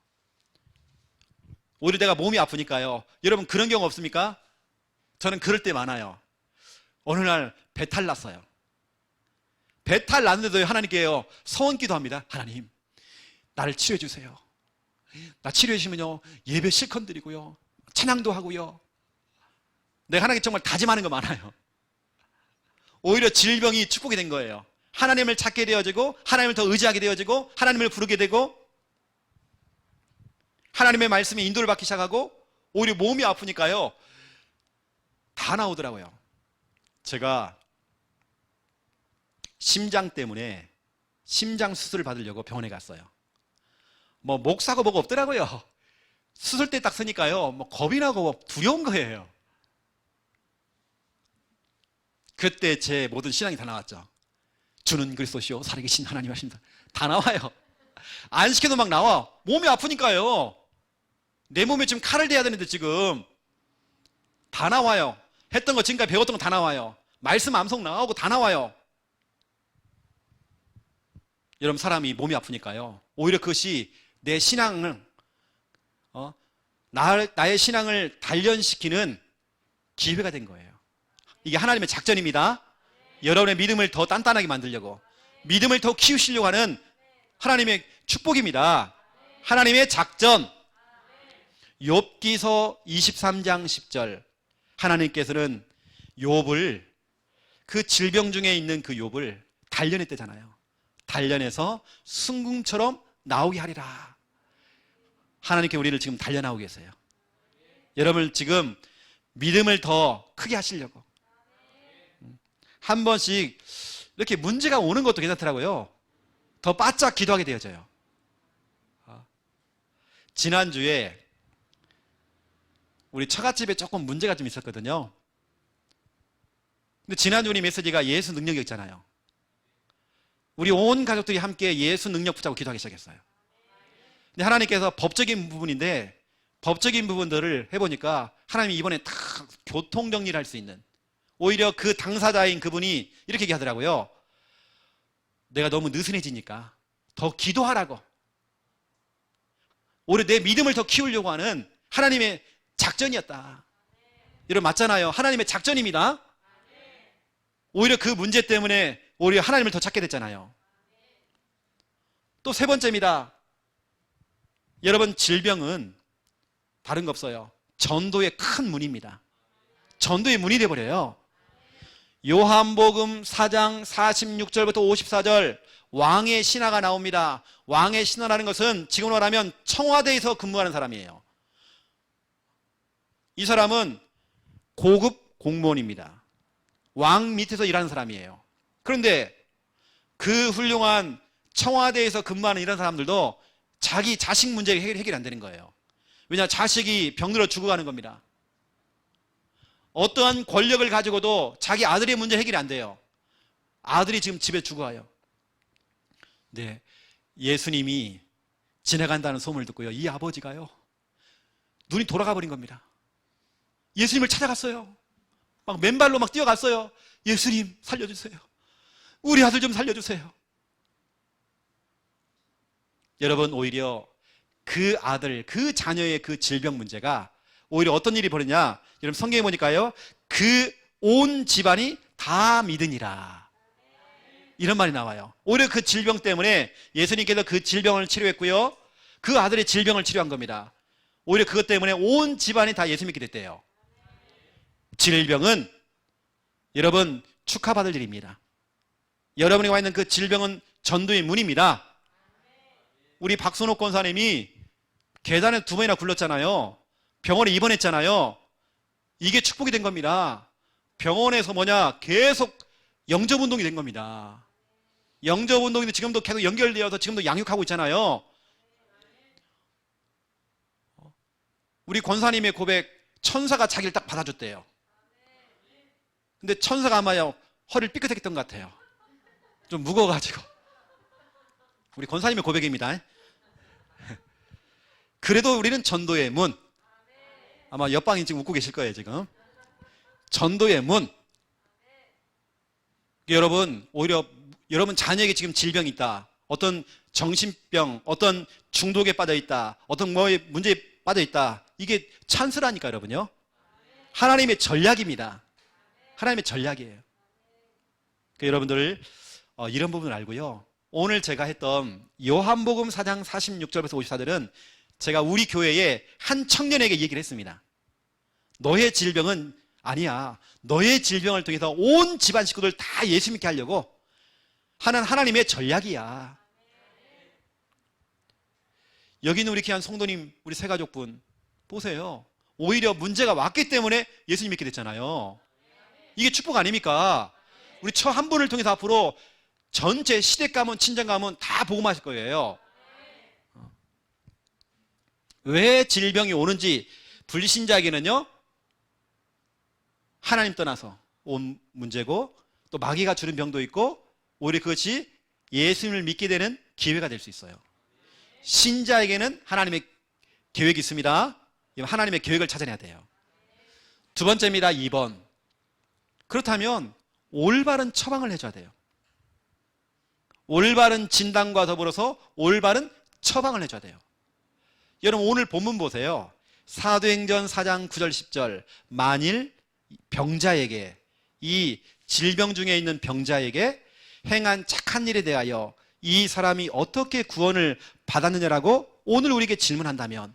오히려 내가 몸이 아프니까요. 여러분 그런 경우 없습니까? 저는 그럴 때 많아요. 어느 날 배탈 났어요. 배탈 났는데도 하나님께요 서원기도 합니다. 하나님 나를 치료해 주세요. 나 치료해 주시면요 예배 실컷 드리고요 찬양도 하고요. 내가 하나님께 정말 다짐하는 거 많아요. 오히려 질병이 축복이 된 거예요. 하나님을 찾게 되어지고 하나님을 더 의지하게 되어지고 하나님을 부르게 되고 하나님의 말씀에 인도를 받기 시작하고 오히려 몸이 아프니까요 다 나오더라고요. 제가 심장 때문에 심장 수술을 받으려고 병원에 갔어요. 목 사고 뭐가 없더라고요. 수술대 딱 서니까요 겁이 나고 두려운 거예요. 그때 제 모든 신앙이 다 나왔죠. 주는 그리스도시요 살아계신 하나님 하십니다. 다 나와요. 안 시켜도 막 나와. 몸이 아프니까요. 내 몸에 지금 칼을 대야 되는데 지금 다 나와요. 했던 거 지금까지 배웠던 거 다 나와요. 말씀 암송 나오고 다 나와요. 여러분 사람이 몸이 아프니까요 오히려 그것이 내 신앙을 나의 신앙을 단련시키는 기회가 된 거예요. 이게 하나님의 작전입니다. 여러분의 믿음을 더 단단하게 만들려고 믿음을 더 키우시려고 하는 하나님의 축복입니다. 하나님의 작전. 욥기서 23장 10절 하나님께서는 욥을 그 질병 중에 있는 그 욥을 단련했대잖아요. 단련해서 순금처럼 나오게 하리라. 하나님께 우리를 지금 단련하고 계세요. 여러분 지금 믿음을 더 크게 하시려고 한 번씩 이렇게 문제가 오는 것도 괜찮더라고요. 더 바짝 기도하게 되어져요. 지난주에 우리 처갓집에 조금 문제가 좀 있었거든요. 근데 지난주 우리 메시지가 예수 능력이었잖아요. 우리 온 가족들이 함께 예수 능력 붙잡고 기도하기 시작했어요. 근데 하나님께서 법적인 부분인데 법적인 부분들을 해보니까 하나님이 이번에 다 교통정리를 할 수 있는 오히려 그 당사자인 그분이 이렇게 얘기하더라고요. 내가 너무 느슨해지니까 더 기도하라고. 오히려 내 믿음을 더 키우려고 하는 하나님의 작전이었다. 여러분 맞잖아요. 하나님의 작전입니다. 오히려 그 문제 때문에 오히려 하나님을 더 찾게 됐잖아요. 또 세 번째입니다. 여러분 질병은 다른 거 없어요. 전도의 큰 문입니다. 전도의 문이 되어버려요. 요한복음 4장 46절부터 54절 왕의 신하가 나옵니다. 왕의 신하라는 것은 지금으로 말하면 청와대에서 근무하는 사람이에요. 이 사람은 고급 공무원입니다. 왕 밑에서 일하는 사람이에요. 그런데 그 훌륭한 청와대에서 근무하는 이런 사람들도 자기 자식 문제가 해결이 안 되는 거예요. 왜냐 자식이 병들어 죽어가는 겁니다. 어떠한 권력을 가지고도 자기 아들의 문제 해결이 안 돼요. 아들이 지금 집에 죽어가요. 네, 예수님이 지나간다는 소문을 듣고요. 이 아버지가요. 눈이 돌아가 버린 겁니다. 예수님을 찾아갔어요. 막 맨발로 막 뛰어갔어요. 예수님 살려주세요. 우리 아들 좀 살려주세요. 여러분 오히려 그 아들, 그 자녀의 그 질병 문제가 오히려 어떤 일이 벌어지냐. 여러분 성경에 보니까요. 그 온 집안이 다 믿으니라. 이런 말이 나와요. 오히려 그 질병 때문에 예수님께서 그 질병을 치료했고요. 그 아들의 질병을 치료한 겁니다. 오히려 그것 때문에 온 집안이 다 예수 믿게 됐대요. 질병은 여러분 축하받을 일입니다. 여러분이 와 있는 그 질병은 전도의 문입니다. 우리 박선옥 권사님이 계단에 2번이나 굴렀잖아요. 병원에 입원했잖아요. 이게 축복이 된 겁니다. 병원에서 계속 영접운동이 된 겁니다. 영접운동인데 지금도 계속 연결되어서 지금도 양육하고 있잖아요. 우리 권사님의 고백, 천사가 자기를 딱 받아줬대요. 근데 천사가 아마요 허리를 삐끗했던 것 같아요. 좀 무거워가지고. 우리 권사님의 고백입니다. 그래도 우리는 전도의 문. 아마 옆방이 지금 웃고 계실 거예요 지금. 전도의 문. 여러분, 오히려 여러분 자녀에게 지금 질병이 있다, 어떤 정신병, 어떤 중독에 빠져 있다, 어떤 문제에 빠져 있다, 이게 찬스라니까 여러분요. 하나님의 전략입니다. 하나님의 전략이에요. 여러분들 이런 부분을 알고요, 오늘 제가 했던 요한복음 4장 46절에서 54절은 제가 우리 교회의 한 청년에게 얘기를 했습니다. 너의 질병은 아니야. 너의 질병을 통해서 온 집안 식구들 다 예수 믿게 하려고 하는 하나님의 전략이야. 여기 있는 우리 귀한 성도님, 우리 새가족분 보세요. 오히려 문제가 왔기 때문에 예수님 믿게 됐잖아요. 이게 축복 아닙니까? 우리 저 한 분을 통해서 앞으로 전체 시댁 가문, 친정 가문 다 복음하실 거예요. 왜 질병이 오는지 불신자에게는요, 하나님 떠나서 온 문제고, 또 마귀가 주는 병도 있고, 오히려 그것이 예수님을 믿게 되는 기회가 될 수 있어요. 신자에게는 하나님의 계획이 있습니다. 하나님의 계획을 찾아내야 돼요. 두 번째입니다. 2번. 그렇다면 올바른 처방을 해줘야 돼요. 올바른 진단과 더불어서 올바른 처방을 해줘야 돼요. 여러분 오늘 본문 보세요. 사도행전 4장 9절 10절. 만일 병자에게, 이 질병 중에 있는 병자에게 행한 착한 일에 대하여 이 사람이 어떻게 구원을 받았느냐라고 오늘 우리에게 질문한다면,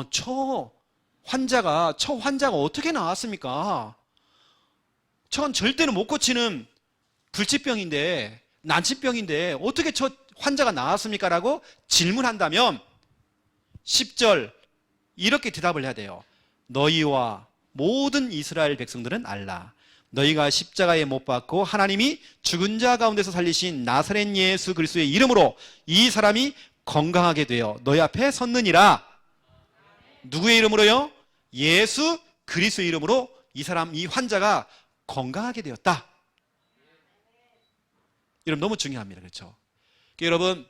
저 환자가 어떻게 나왔습니까? 저건 절대로 못 고치는 불치병인데, 난치병인데 어떻게 저 환자가 나왔습니까? 라고 질문한다면 10절 이렇게 대답을 해야 돼요. 너희와 모든 이스라엘 백성들은 알라. 너희가 십자가에 못 박고 하나님이 죽은 자 가운데서 살리신 나사렛 예수 그리스도의 이름으로 이 사람이 건강하게 되어 너희 앞에 섰느니라. 누구의 이름으로요? 예수 그리스도의 이름으로 이 환자가 건강하게 되었다. 여러분 너무 중요합니다. 그렇죠? 여러분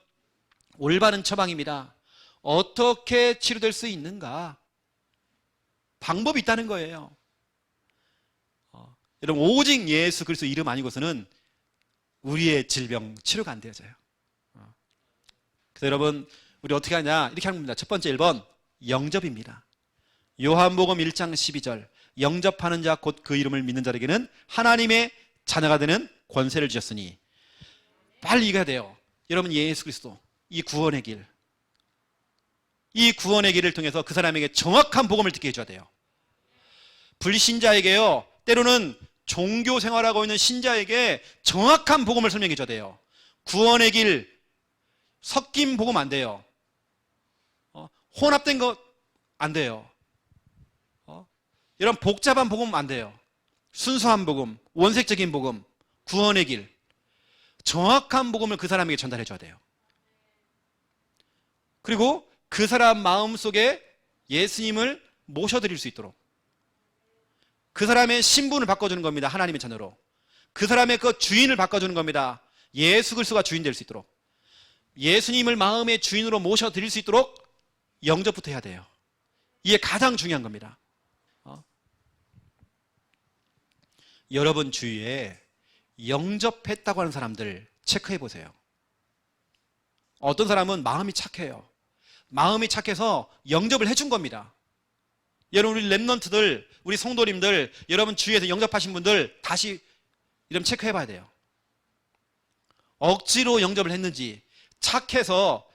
올바른 처방입니다. 어떻게 치료될 수 있는가? 방법이 있다는 거예요. 여러분 오직 예수 그리스도 이름 아니고서는 우리의 질병 치료가 안 되어져요. 그래서 여러분 우리 어떻게 하냐, 이렇게 하는 겁니다. 첫 번째 1번 영접입니다. 요한복음 1장 12절. 영접하는 자 곧 그 이름을 믿는 자에게는 하나님의 자녀가 되는 권세를 주셨으니. 빨리 이겨야 돼요. 여러분 예수 그리스도, 이 구원의 길, 이 구원의 길을 통해서 그 사람에게 정확한 복음을 듣게 해줘야 돼요. 불신자에게요, 때로는 종교 생활하고 있는 신자에게 정확한 복음을 설명해 줘야 돼요. 구원의 길, 섞인 복음 안 돼요. 혼합된 거 안 돼요. 이런 복잡한 복음 안 돼요. 순수한 복음, 원색적인 복음, 구원의 길, 정확한 복음을 그 사람에게 전달해 줘야 돼요. 그리고 그 사람 마음속에 예수님을 모셔드릴 수 있도록, 그 사람의 신분을 바꿔주는 겁니다. 하나님의 자녀로. 그 사람의 그 주인을 바꿔주는 겁니다. 예수 그리스도가 주인 될 수 있도록, 예수님을 마음의 주인으로 모셔드릴 수 있도록 영접부터 해야 돼요. 이게 가장 중요한 겁니다. 여러분 주위에 영접했다고 하는 사람들 체크해 보세요. 어떤 사람은 마음이 착해요. 마음이 착해서 영접을 해준 겁니다. 여러분 우리 랩런트들, 우리 성도님들, 여러분 주위에서 영접하신 분들 다시 이름 체크해 봐야 돼요. 억지로 영접을 했는지, 착해서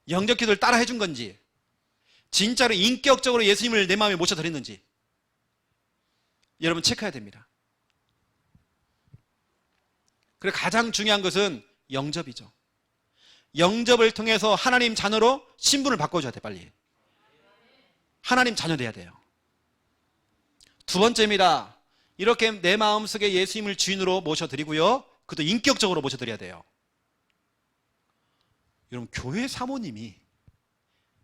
영접 기도를 따라 해준 건지, 진짜로 인격적으로 예수님을 내 마음에 모셔드렸는지 여러분 체크해야 됩니다. 그리고 가장 중요한 것은 영접이죠. 영접을 통해서 하나님 자녀로 신분을 바꿔줘야 돼. 빨리 하나님 자녀 돼야 돼요. 두 번째입니다. 이렇게 내 마음속에 예수님을 주인으로 모셔드리고요. 그것도 인격적으로 모셔드려야 돼요. 여러분, 교회 사모님이,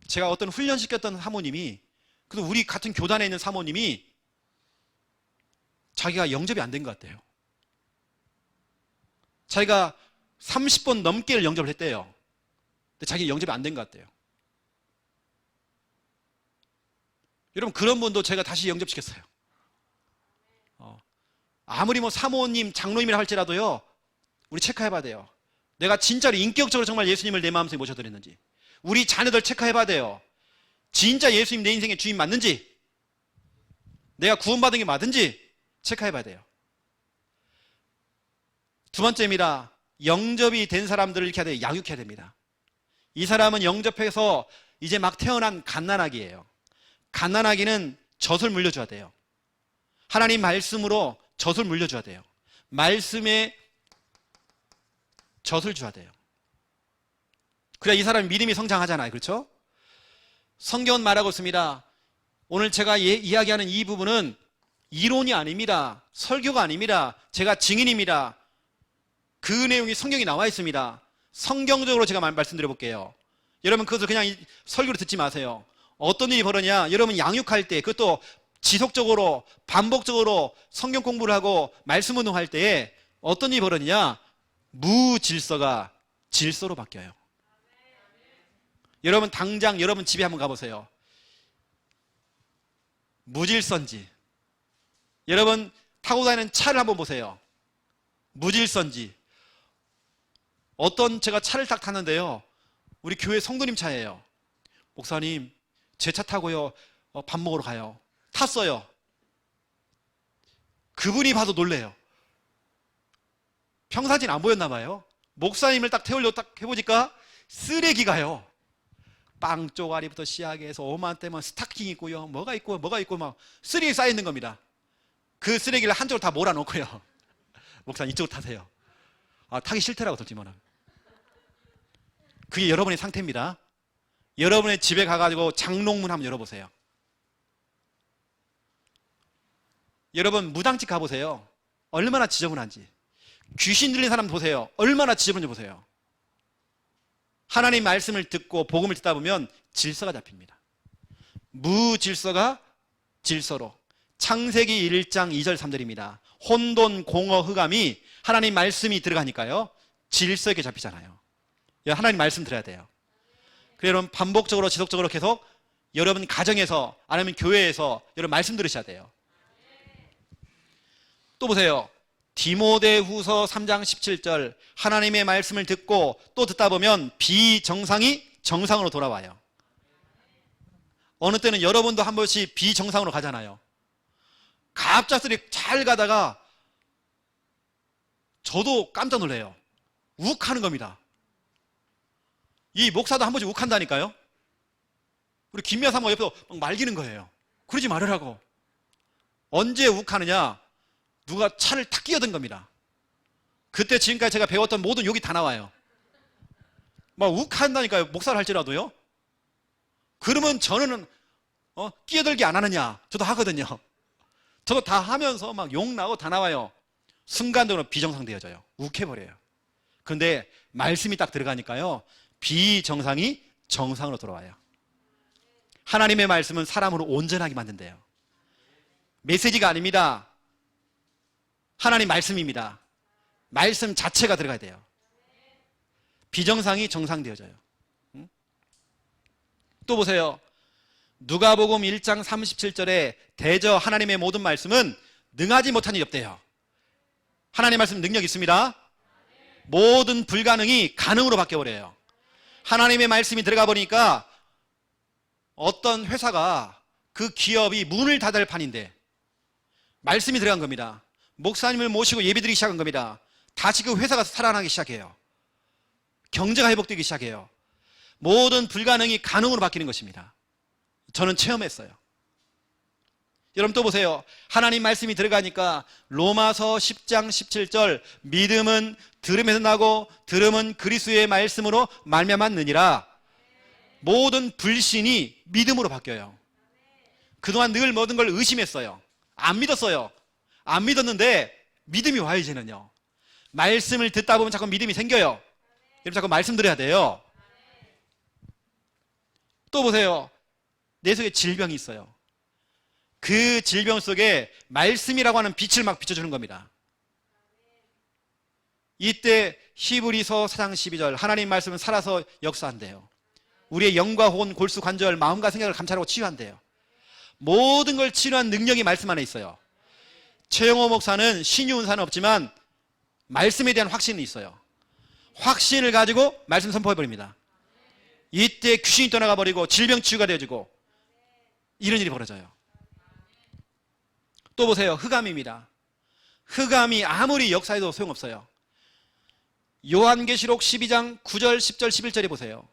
제가 어떤 훈련시켰던 사모님이, 그래도 우리 같은 교단에 있는 사모님이 자기가 영접이 안 된 것 같아요. 자기가 30번 넘게 영접을 했대요. 근데 자기 영접이 안 된 것 같아요. 여러분, 그런 분도 제가 다시 영접시켰어요. 아무리 뭐 사모님, 장로님이라 할지라도요, 우리 체크해봐야 돼요. 내가 진짜로 인격적으로 정말 예수님을 내 마음속에 모셔드렸는지, 우리 자녀들 체크해봐야 돼요. 진짜 예수님 내 인생의 주인 맞는지, 내가 구원받은 게 맞은지 체크해봐야 돼요. 두 번째입니다. 영접이 된 사람들을 이렇게 해야 돼요. 양육해야 됩니다. 이 사람은 영접해서 이제 막 태어난 갓난아기예요. 갓난아기는 젖을 물려줘야 돼요. 하나님 말씀으로 젖을 물려줘야 돼요. 말씀에 젖을 줘야 돼요. 그래야 이 사람이 믿음이 성장하잖아요. 그렇죠? 성경은 말하고 있습니다. 오늘 제가 이야기하는 이 부분은 이론이 아닙니다. 설교가 아닙니다. 제가 증인입니다. 그 내용이 성경에 나와 있습니다. 성경적으로 제가 말씀드려 볼게요. 여러분, 그것을 그냥 설교로 듣지 마세요. 어떤 일이 벌어냐? 여러분 양육할 때, 그것도 지속적으로 반복적으로 성경 공부를 하고 말씀 운동할 때에 어떤 일이 벌어지냐? 무질서가 질서로 바뀌어요. 여러분 당장 여러분 집에 한번 가보세요. 무질서인지, 여러분 타고 다니는 차를 한번 보세요. 무질서인지. 어떤 제가 차를 딱 탔는데요, 우리 교회 성도님 차예요. 목사님, 제 차 타고요 밥 먹으러 가요. 탔어요. 그분이 봐도 놀래요. 평상시는 안 보였나 봐요. 목사님을 딱 태우려고 딱 해보니까 쓰레기가요, 빵 쪼가리부터 시작해서 오만때만 스타킹 있고요, 뭐가 있고 막 쓰레기 쌓여 있는 겁니다. 그 쓰레기를 한쪽으로 다 몰아놓고요, 목사님 이쪽으로 타세요. 타기 싫더라고, 솔직히 말하면. 그게 여러분의 상태입니다. 여러분의 집에 가가지고 장롱문 한번 열어보세요. 여러분 무당집 가보세요. 얼마나 지저분한지. 귀신 들린 사람 보세요. 얼마나 지저분한지 보세요. 하나님 말씀을 듣고 복음을 듣다 보면 질서가 잡힙니다. 무질서가 질서로. 창세기 1장 2절 3절입니다. 혼돈, 공허, 흑암이 하나님 말씀이 들어가니까요 질서 있게 잡히잖아요. 하나님 말씀 들어야 돼요. 그래서 여러분 반복적으로 지속적으로 계속 여러분 가정에서 아니면 교회에서 여러분 말씀 들으셔야 돼요. 또 보세요. 디모데후서 3장 17절 하나님의 말씀을 듣고 또 듣다 보면 비정상이 정상으로 돌아와요. 어느 때는 여러분도 한 번씩 비정상으로 가잖아요. 갑작스레 잘 가다가 저도 깜짝 놀래요. 욱하는 겁니다. 이 목사도 한 번씩 욱한다니까요. 우리 김미아 사모가 옆에서 막 말리는 거예요. 그러지 말으라고. 언제 욱하느냐? 누가 차를 탁 끼어든 겁니다. 그때 지금까지 제가 배웠던 모든 욕이 다 나와요. 막 욱한다니까요. 목사를 할지라도요. 그러면 저는 끼어들기 안 하느냐? 저도 하거든요. 저도 다 하면서 막 욕 나고 다 나와요. 순간적으로 비정상되어져요. 욱해버려요. 그런데 말씀이 딱 들어가니까요 비정상이 정상으로 돌아와요. 하나님의 말씀은 사람으로 온전하게 만든대요. 메시지가 아닙니다. 하나님 말씀입니다. 말씀 자체가 들어가야 돼요. 비정상이 정상되어져요. 또 보세요. 누가복음 1장 37절에 대저 하나님의 모든 말씀은 능하지 못한 일이 없대요. 하나님 말씀 능력 있습니다. 모든 불가능이 가능으로 바뀌어버려요. 하나님의 말씀이 들어가 보니까 어떤 회사가 그 기업이 문을 닫을 판인데 말씀이 들어간 겁니다. 목사님을 모시고 예배드리기 시작한 겁니다. 다시 그 회사가 살아나기 시작해요. 경제가 회복되기 시작해요. 모든 불가능이 가능으로 바뀌는 것입니다. 저는 체험했어요. 여러분 또 보세요. 하나님 말씀이 들어가니까 로마서 10장 17절 믿음은 들음에서 나고 들음은 그리스도의 말씀으로 말미암았느니라. 모든 불신이 믿음으로 바뀌어요. 그동안 늘 모든 걸 의심했어요. 안 믿었어요. 안 믿었는데 믿음이 와요. 이제는요. 말씀을 듣다 보면 자꾸 믿음이 생겨요. 여러분 자꾸 말씀 들어야 돼요. 또 보세요. 내 속에 질병이 있어요. 그 질병 속에 말씀이라고 하는 빛을 막 비춰주는 겁니다. 이때 히브리서 4장 12절 하나님 말씀은 살아서 역사한대요. 우리의 영과 혼, 골수, 관절, 마음과 생각을 감찰하고 치유한대요. 모든 걸 치유한 능력이 말씀 안에 있어요. 최영호 목사는 신유은사는 없지만 말씀에 대한 확신이 있어요. 확신을 가지고 말씀 선포해버립니다. 이때 귀신이 떠나가 버리고 질병 치유가 되어지고 이런 일이 벌어져요. 또 보세요. 흑암입니다. 흑암이 아무리 역사해도 소용없어요. 요한계시록 12장 9절 10절 11절에 보세요.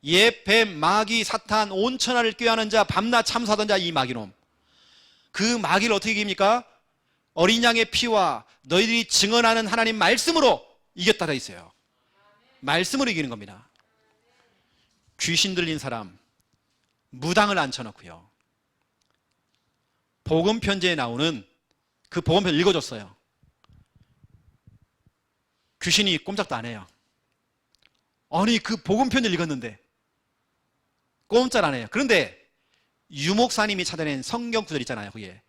옛 뱀, 마귀, 사탄, 온 천하를 꾀하는 자, 밤낮 참수하던 자, 이 마귀놈. 그 마귀를 어떻게 이깁니까? 어린 양의 피와 너희들이 증언하는 하나님 말씀으로 이겼다 돼 있어요. 말씀으로 이기는 겁니다. 귀신 들린 사람 무당을 앉혀놓고요. 복음 편지에 나오는 그 복음 편지 읽어줬어요. 귀신이 꼼짝도 안 해요. 아니 그 복음 편지를 읽었는데 꼼짝 안 해요. 그런데 유목사님이 찾아낸 성경 구절 있잖아요. 거기에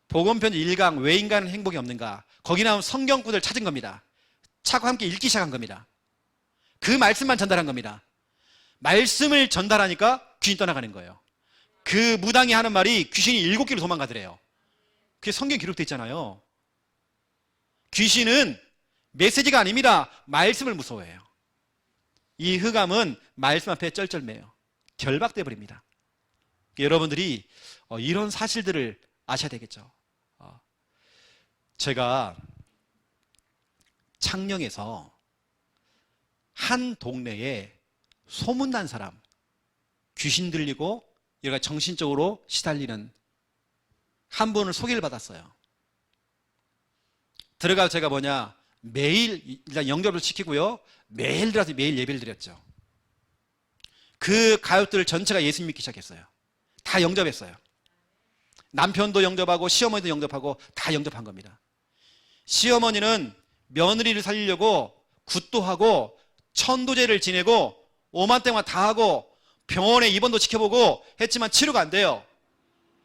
복음 편지 1강 왜 인간은 행복이 없는가, 거기 나온 성경 구절 찾은 겁니다. 찾고 함께 읽기 시작한 겁니다. 그 말씀만 전달한 겁니다. 말씀을 전달하니까 귀신 떠나가는 거예요. 그 무당이 하는 말이 귀신이 7개로 도망가더래요. 그게 성경에 기록되어 있잖아요. 귀신은 메시지가 아닙니다. 말씀을 무서워해요. 이 흑암은 말씀 앞에 쩔쩔매요. 결박돼 버립니다. 여러분들이 이런 사실들을 아셔야 되겠죠. 제가 창녕에서 한 동네에 소문난 사람, 귀신 들리고 여기가 정신적으로 시달리는 한 분을 소개를 받았어요. 들어가서 제가 매일 일단 영접을 시키고요. 매일 들어서 매일 예배를 드렸죠. 그 가족들 전체가 예수 믿기 시작했어요. 다 영접했어요. 남편도 영접하고 시어머니도 영접하고 다 영접한 겁니다. 시어머니는 며느리를 살리려고 굿도 하고 천도제를 지내고 오만땡만 다 하고 병원에 입원도 지켜보고 했지만 치료가 안 돼요.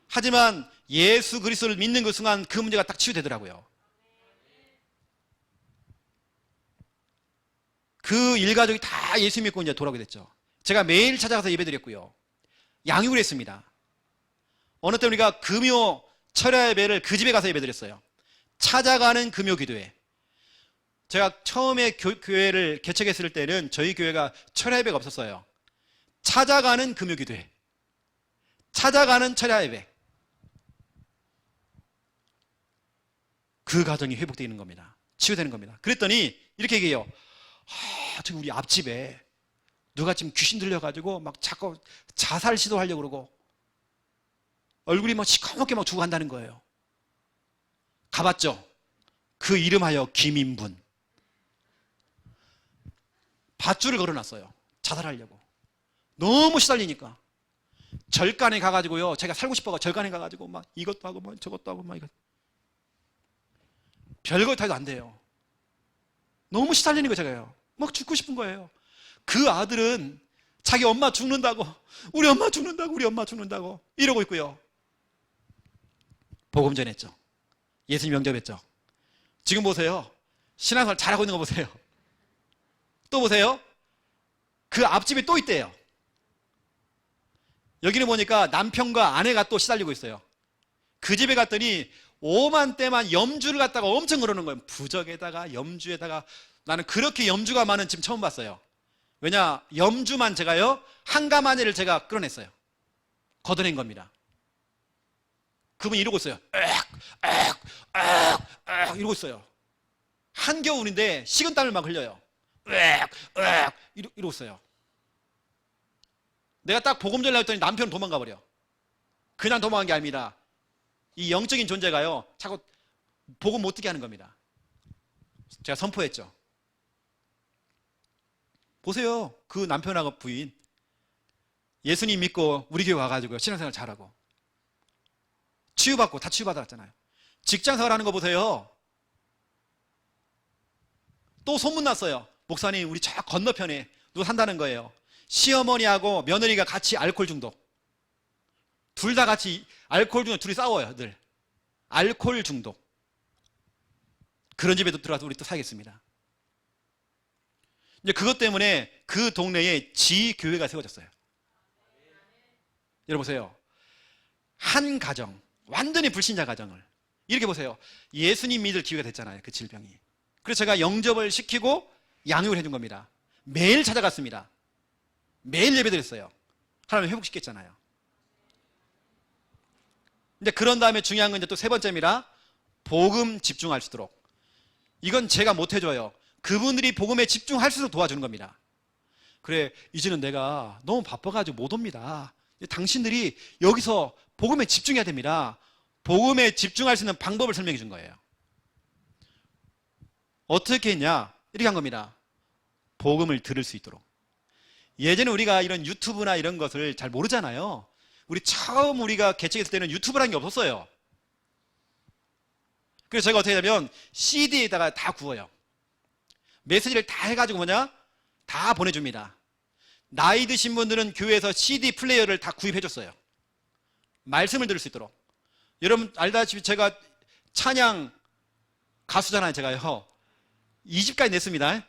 하지만 예수 그리스도를 믿는 그 순간 그 문제가 딱 치유되더라고요. 그 일가족이 다 예수 믿고 이제 돌아오게 됐죠. 제가 매일 찾아가서 예배드렸고요. 양육을 했습니다. 어느 때 우리가 금요 철야 예배를 그 집에 가서 예배드렸어요. 찾아가는 금요 기도회. 제가 처음에 교회를 개척했을 때는 저희 교회가 철야 예배가 없었어요. 찾아가는 금요 기도회. 찾아가는 철야 예배. 그 가정이 회복되는 겁니다. 치유되는 겁니다. 그랬더니 이렇게 얘기해요. 저기 우리 앞집에 누가 지금 귀신 들려가지고 막 자꾸 자살 시도하려고 그러고 얼굴이 막 시커멓게 막 죽어간다는 거예요. 가봤죠. 그 이름하여 김인분. 밧줄을 걸어놨어요. 자살하려고. 너무 시달리니까. 절간에 가가지고요. 제가 살고 싶어가 절간에 가가지고 막 이것도 하고 막 저것도 하고 막 이거. 별거 다 해도 안 돼요. 너무 시달리는 거 제가요. 막 죽고 싶은 거예요. 그 아들은 자기 엄마 죽는다고, 우리 엄마 죽는다고, 우리 엄마 죽는다고 이러고 있고요. 복음 전했죠. 예수님 영접했죠. 지금 보세요. 신앙생활 잘하고 있는 거 보세요. 또 보세요. 그 앞집에 또 있대요. 여기는 보니까 남편과 아내가 또 시달리고 있어요. 그 집에 갔더니 오만때만 염주를 갖다가 엄청 그러는 거예요. 부적에다가 염주에다가. 나는 그렇게 염주가 많은 집 처음 봤어요. 왜냐, 염주만 제가요 한 가마니를 제가 끌어냈어요. 걷어낸 겁니다. 그분이 이러고 있어요. 이러고 있어요. 한겨울인데 식은땀을 막 흘려요. 이러고 있어요. 내가 딱 복음 전하려 했더니 남편은 도망가 버려. 그냥 도망간 게 아닙니다. 이 영적인 존재가요 자꾸 복음 못 듣게 하는 겁니다. 제가 선포했죠. 보세요. 그 남편하고 부인 예수님 믿고 우리 교회 와가지고 신앙생활 잘하고 치유받고 다 치유받았잖아요. 직장 생활하는 거 보세요. 또 소문났어요. 목사님, 우리 저 건너편에 누가 산다는 거예요. 시어머니하고 며느리가 같이 알코올 중독. 둘 다 같이 알코올 중독, 둘이 싸워요, 늘. 알코올 중독. 그런 집에도 들어가서 우리 또 살겠습니다. 이제 그것 때문에 그 동네에 지교회가 세워졌어요. 여러분 보세요. 한 가정, 완전히 불신자 가정을 이렇게 보세요. 예수님 믿을 기회가 됐잖아요. 그 질병이. 그래서 제가 영접을 시키고 양육을 해준 겁니다. 매일 찾아갔습니다. 매일 예배드렸어요. 하나님 회복시켰잖아요. 이제 그런 다음에 중요한 건 이제 또 세 번째입니다. 복음 집중할 수 있도록. 이건 제가 못 해줘요. 그분들이 복음에 집중할 수 있도록 도와주는 겁니다. 그래, 이제는 내가 너무 바빠가지고 못 옵니다. 당신들이 여기서 복음에 집중해야 됩니다. 복음에 집중할 수 있는 방법을 설명해 준 거예요. 어떻게 했냐? 이렇게 한 겁니다. 복음을 들을 수 있도록. 예전에 우리가 이런 유튜브나 이런 것을 잘 모르잖아요. 우리 처음 우리가 개척했을 때는 유튜브라는 게 없었어요. 그래서 제가 어떻게 하냐면 CD에다가 다 구워요. 메시지를 다 해가지고 다 보내줍니다. 나이 드신 분들은 교회에서 CD 플레이어를 다 구입해줬어요. 말씀을 들을 수 있도록. 여러분 알다시피 제가 찬양 가수잖아요. 제가요 2집까지 냈습니다.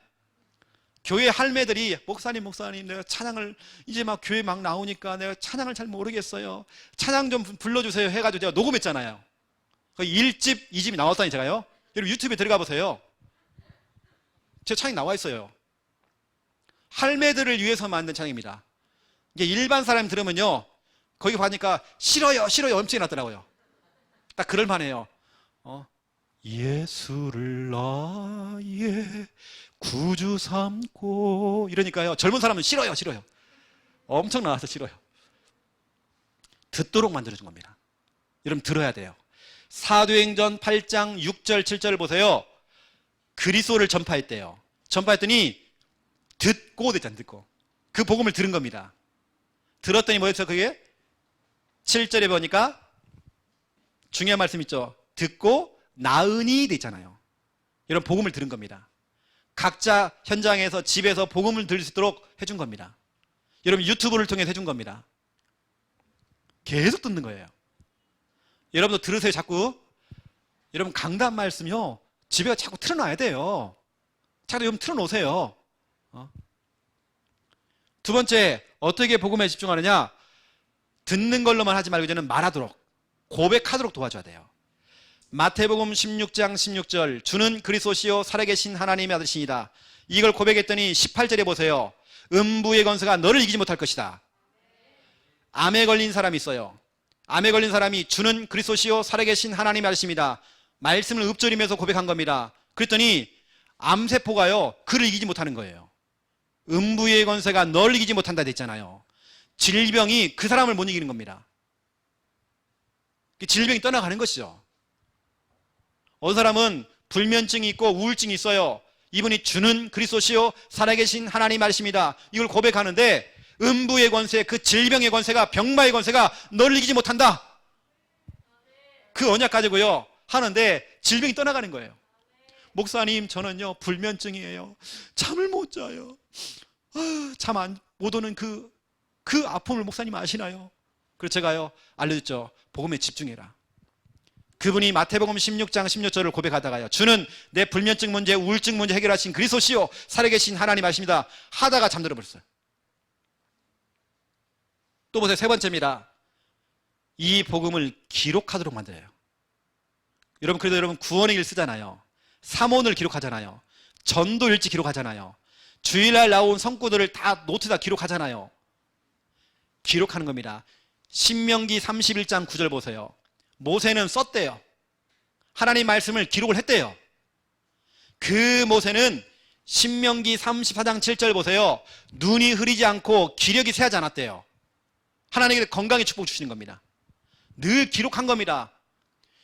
교회 할매들이 목사님 내가 찬양을 이제 막 교회 막 나오니까 내가 찬양을 잘 모르겠어요. 찬양 좀 불러주세요 해가지고 제가 녹음했잖아요. 거의 1집, 2집이 나왔다니 제가요. 여러분 유튜브에 들어가 보세요. 제 찬양이 나와 있어요. 할매들을 위해서 만든 찬양입니다. 이게 일반 사람이 들으면요. 거기 보니까 싫어요 엄청 났더라고요. 딱 그럴만해요. 예수를 나의 구주 삼고 이러니까요. 젊은 사람은 싫어요. 엄청 나와서 싫어요. 듣도록 만들어준 겁니다. 여러분 들어야 돼요. 사도행전 8장 6절 7절을 보세요. 그리스도를 전파했대요. 전파했더니 듣고 됐잖아요. 듣고 그 복음을 들은 겁니다. 들었더니 뭐였어요? 그게 7절에 보니까 중요한 말씀 있죠. 듣고 나으니 돼 있잖아요. 여러분 복음을 들은 겁니다. 각자 현장에서 집에서 복음을 들을 수 있도록 해준 겁니다. 여러분 유튜브를 통해서 해준 겁니다. 계속 듣는 거예요. 여러분도 들으세요. 자꾸 여러분 강단 말씀요 집에 자꾸 틀어놔야 돼요. 자꾸 여러분 틀어놓으세요. 두 번째 어떻게 복음에 집중하느냐? 듣는 걸로만 하지 말고 이제는 말하도록 고백하도록 도와줘야 돼요. 마태복음 16장 16절 주는 그리스도시요 살아계신 하나님의 아들이시니다. 이걸 고백했더니 18절에 보세요. 음부의 권세가 너를 이기지 못할 것이다. 암에 걸린 사람이 있어요. 암에 걸린 사람이 주는 그리스도시요 살아계신 하나님의 아들이십니다. 말씀을 읊조리면서 고백한 겁니다. 그랬더니 암세포가요 그를 이기지 못하는 거예요. 음부의 권세가 널 이기지 못한다 됐잖아요. 질병이 그 사람을 못 이기는 겁니다. 질병이 떠나가는 것이죠. 어떤 사람은 불면증이 있고 우울증이 있어요. 이분이 주는 그리스도시요 살아계신 하나님 말씀입니다. 이걸 고백하는데 음부의 권세, 그 질병의 권세가, 병마의 권세가 널 이기지 못한다. 그 언약 가지고요 하는데 질병이 떠나가는 거예요. 목사님 저는요 불면증이에요. 잠을 못 자요. 잠 못 오는 그 아픔을 목사님 아시나요? 그래서 제가요 알려줬죠. 복음에 집중해라. 그분이 마태복음 16장 16절을 고백하다가요 주는 내 불면증 문제, 우울증 문제 해결하신 그리스도시요 살아계신 하나님 말씀입니다 하다가 잠들어 버렸어요. 또 보세요. 세 번째입니다. 이 복음을 기록하도록 만들어요. 여러분 그래도 여러분 구원의 길 쓰잖아요. 삼원을 기록하잖아요. 전도 일지 기록하잖아요. 주일날 나온 성구들을 다 노트에다 기록하잖아요. 기록하는 겁니다. 신명기 31장 9절 보세요. 모세는 썼대요. 하나님 말씀을 기록을 했대요. 그 모세는 신명기 34장 7절 보세요. 눈이 흐리지 않고 기력이 쇠하지 않았대요. 하나님께 건강의 축복 주시는 겁니다. 늘 기록한 겁니다.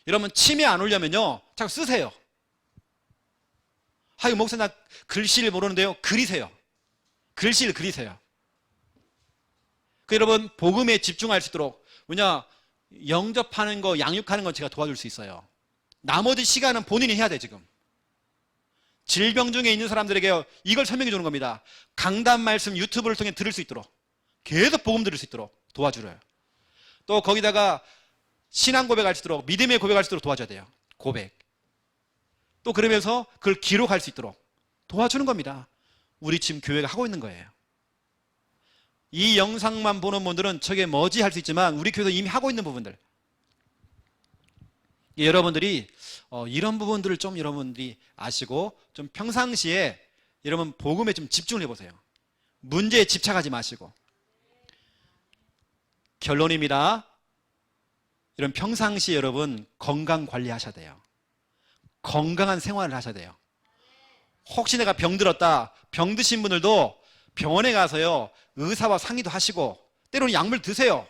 여러분 치매 안 오려면요 자꾸 쓰세요. 하여 목사 나 글씨를 모르는데요. 그리세요. 글씨를 그리세요. 여러분 복음에 집중할 수 있도록 영접하는 거, 양육하는 건 제가 도와줄 수 있어요. 나머지 시간은 본인이 해야 돼. 지금 질병 중에 있는 사람들에게 이걸 설명해 주는 겁니다. 강단 말씀 유튜브를 통해 들을 수 있도록, 계속 복음 들을 수 있도록 도와주려요. 또 거기다가 신앙 고백할 수 있도록, 믿음의 고백할 수 있도록 도와줘야 돼요. 고백. 또 그러면서 그걸 기록할 수 있도록 도와주는 겁니다. 우리 지금 교회가 하고 있는 거예요. 이 영상만 보는 분들은 저게 뭐지 할 수 있지만 우리 교회도 이미 하고 있는 부분들, 여러분들이 이런 부분들을 좀 여러분들이 아시고 좀 평상시에 여러분 복음에 좀 집중을 해보세요. 문제에 집착하지 마시고. 결론입니다. 이런 평상시에 여러분 건강 관리하셔야 돼요. 건강한 생활을 하셔야 돼요. 혹시 내가 병들었다, 병드신 분들도 병원에 가서요 의사와 상의도 하시고 때로는 약물 드세요.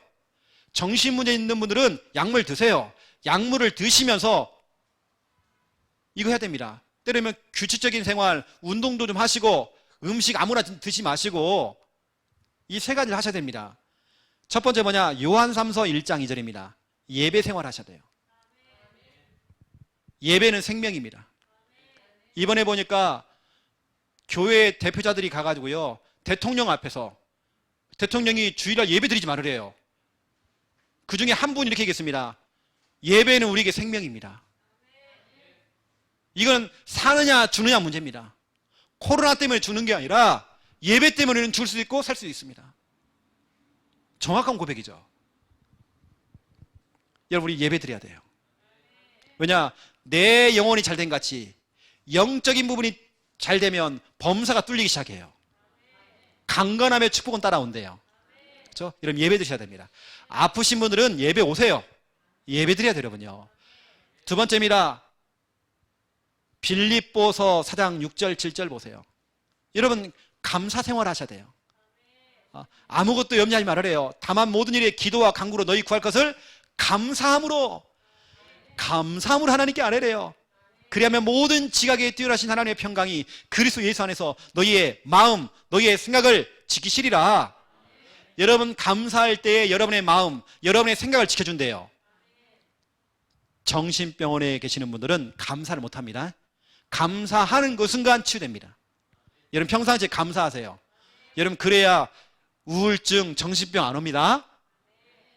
정신 문제 있는 분들은 약물 드세요. 약물을 드시면서 이거 해야 됩니다. 때로는 규칙적인 생활, 운동도 좀 하시고 음식 아무나 드시지 마시고 이 세 가지를 하셔야 됩니다. 첫 번째 뭐냐? 요한삼서 1장 2절입니다. 예배 생활 하셔야 돼요. 예배는 생명입니다. 이번에 보니까 교회 대표자들이 가가지고요 대통령 앞에서 대통령이 주일날 예배 드리지 말으래요. 그 중에 한 분이 이렇게 얘기했습니다. 예배는 우리에게 생명입니다. 이건 사느냐 죽느냐 문제입니다. 코로나 때문에 죽는 게 아니라 예배 때문에는 죽을 수도 있고 살 수도 있습니다. 정확한 고백이죠. 여러분, 우리 예배 드려야 돼요. 왜냐? 내 영혼이 잘된 같이 영적인 부분이 잘 되면 범사가 뚫리기 시작해요. 강건함의 축복은 따라온대요. 그렇죠? 여러분 예배 드셔야 됩니다. 아프신 분들은 예배 오세요. 예배 드려야 돼요, 여러분요. 두 번째입니다. 빌립보서 4장 6절 7절 보세요. 여러분 감사 생활 하셔야 돼요. 아무것도 염려하지 말으래요. 다만 모든 일에 기도와 간구로 너희 구할 것을 감사함으로 하나님께 아뢰래요. 그리하면 모든 지각에 뛰어나신 하나님의 평강이 그리스도 예수 안에서 너희의 마음, 너희의 생각을 지키시리라. 여러분 감사할 때에 여러분의 마음, 여러분의 생각을 지켜준대요. 정신병원에 계시는 분들은 감사를 못합니다. 감사하는 그 순간 치유됩니다. 여러분 평상시에 감사하세요. 여러분 그래야 우울증, 정신병 안 옵니다.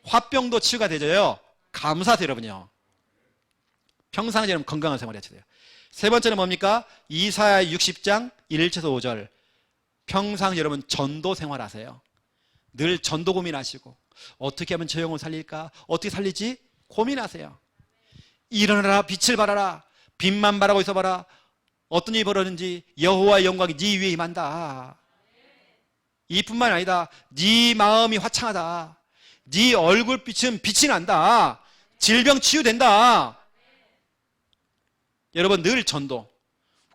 화병도 치유가 되져요. 감사하세요, 여러분요. 평상시에 여러분 건강한 생활을 하셔야 돼요. 세 번째는 뭡니까? 이사야 60장 1절에서 5절. 평상 여러분 전도 생활하세요. 늘 전도 고민하시고 어떻게 하면 저 영혼 살릴까? 어떻게 살리지? 고민하세요. 일어나라, 빛을 발하라. 빛만 바라고 있어 봐라. 어떤 일이 벌어졌는지 여호와의 영광이 네 위에 임한다. 이뿐만 아니다. 네 마음이 화창하다. 네 얼굴빛은 빛이 난다. 질병 치유된다. 여러분 늘 전도.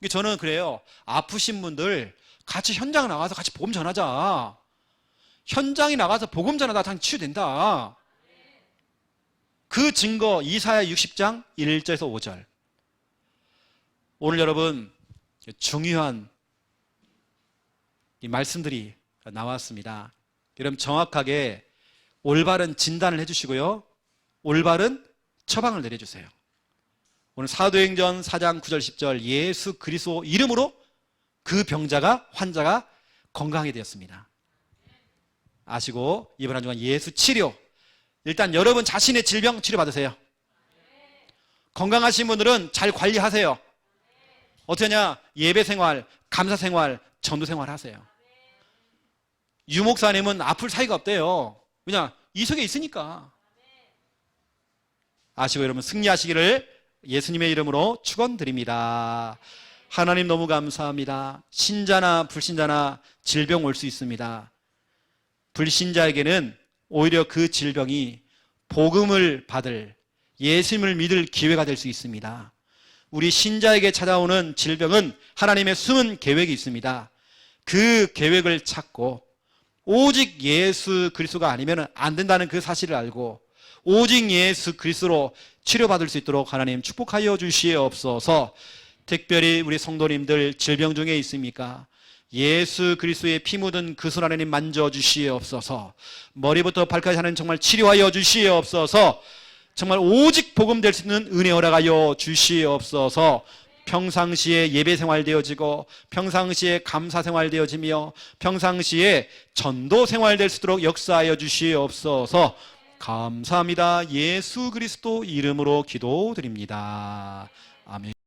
저는 그래요. 아프신 분들 같이 현장 나가서 같이 복음 전하자. 현장에 나가서 복음 전하다 당 치유된다. 그 증거 이사야 60장 1절에서 5절. 오늘 여러분 중요한 이 말씀들이 나왔습니다. 여러분 정확하게 올바른 진단을 해주시고요. 올바른 처방을 내려주세요. 오늘 사도행전 4장 9절 10절 예수 그리스도 이름으로 그 병자가 환자가 건강하게 되었습니다. 아시고 이번 한 주간 예수 치료, 일단 여러분 자신의 질병 치료받으세요. 건강하신 분들은 잘 관리하세요. 어떻게 하냐? 예배생활, 감사생활, 전도생활 하세요. 유목사님은 아플 사이가 없대요. 왜냐? 이 속에 있으니까. 아시고 여러분 승리하시기를 예수님의 이름으로 축원드립니다. 하나님 너무 감사합니다. 신자나 불신자나 질병 올 수 있습니다. 불신자에게는 오히려 그 질병이 복음을 받을, 예수님을 믿을 기회가 될 수 있습니다. 우리 신자에게 찾아오는 질병은 하나님의 숨은 계획이 있습니다. 그 계획을 찾고 오직 예수 그리스도가 아니면 안 된다는 그 사실을 알고 오직 예수 그리스도로 치료받을 수 있도록 하나님 축복하여 주시옵소서. 특별히 우리 성도님들 질병 중에 있습니까? 예수 그리스도의 피 묻은 그 손 하나님 만져주시옵소서. 머리부터 발까지 하는 정말 치료하여 주시옵소서. 정말 오직 복음 될 수 있는 은혜 허락하여 주시옵소서. 평상시에 예배 생활 되어지고 평상시에 감사 생활 되어지며 평상시에 전도 생활 될 수 있도록 역사하여 주시옵소서. 감사합니다. 예수 그리스도 이름으로 기도드립니다. 아멘.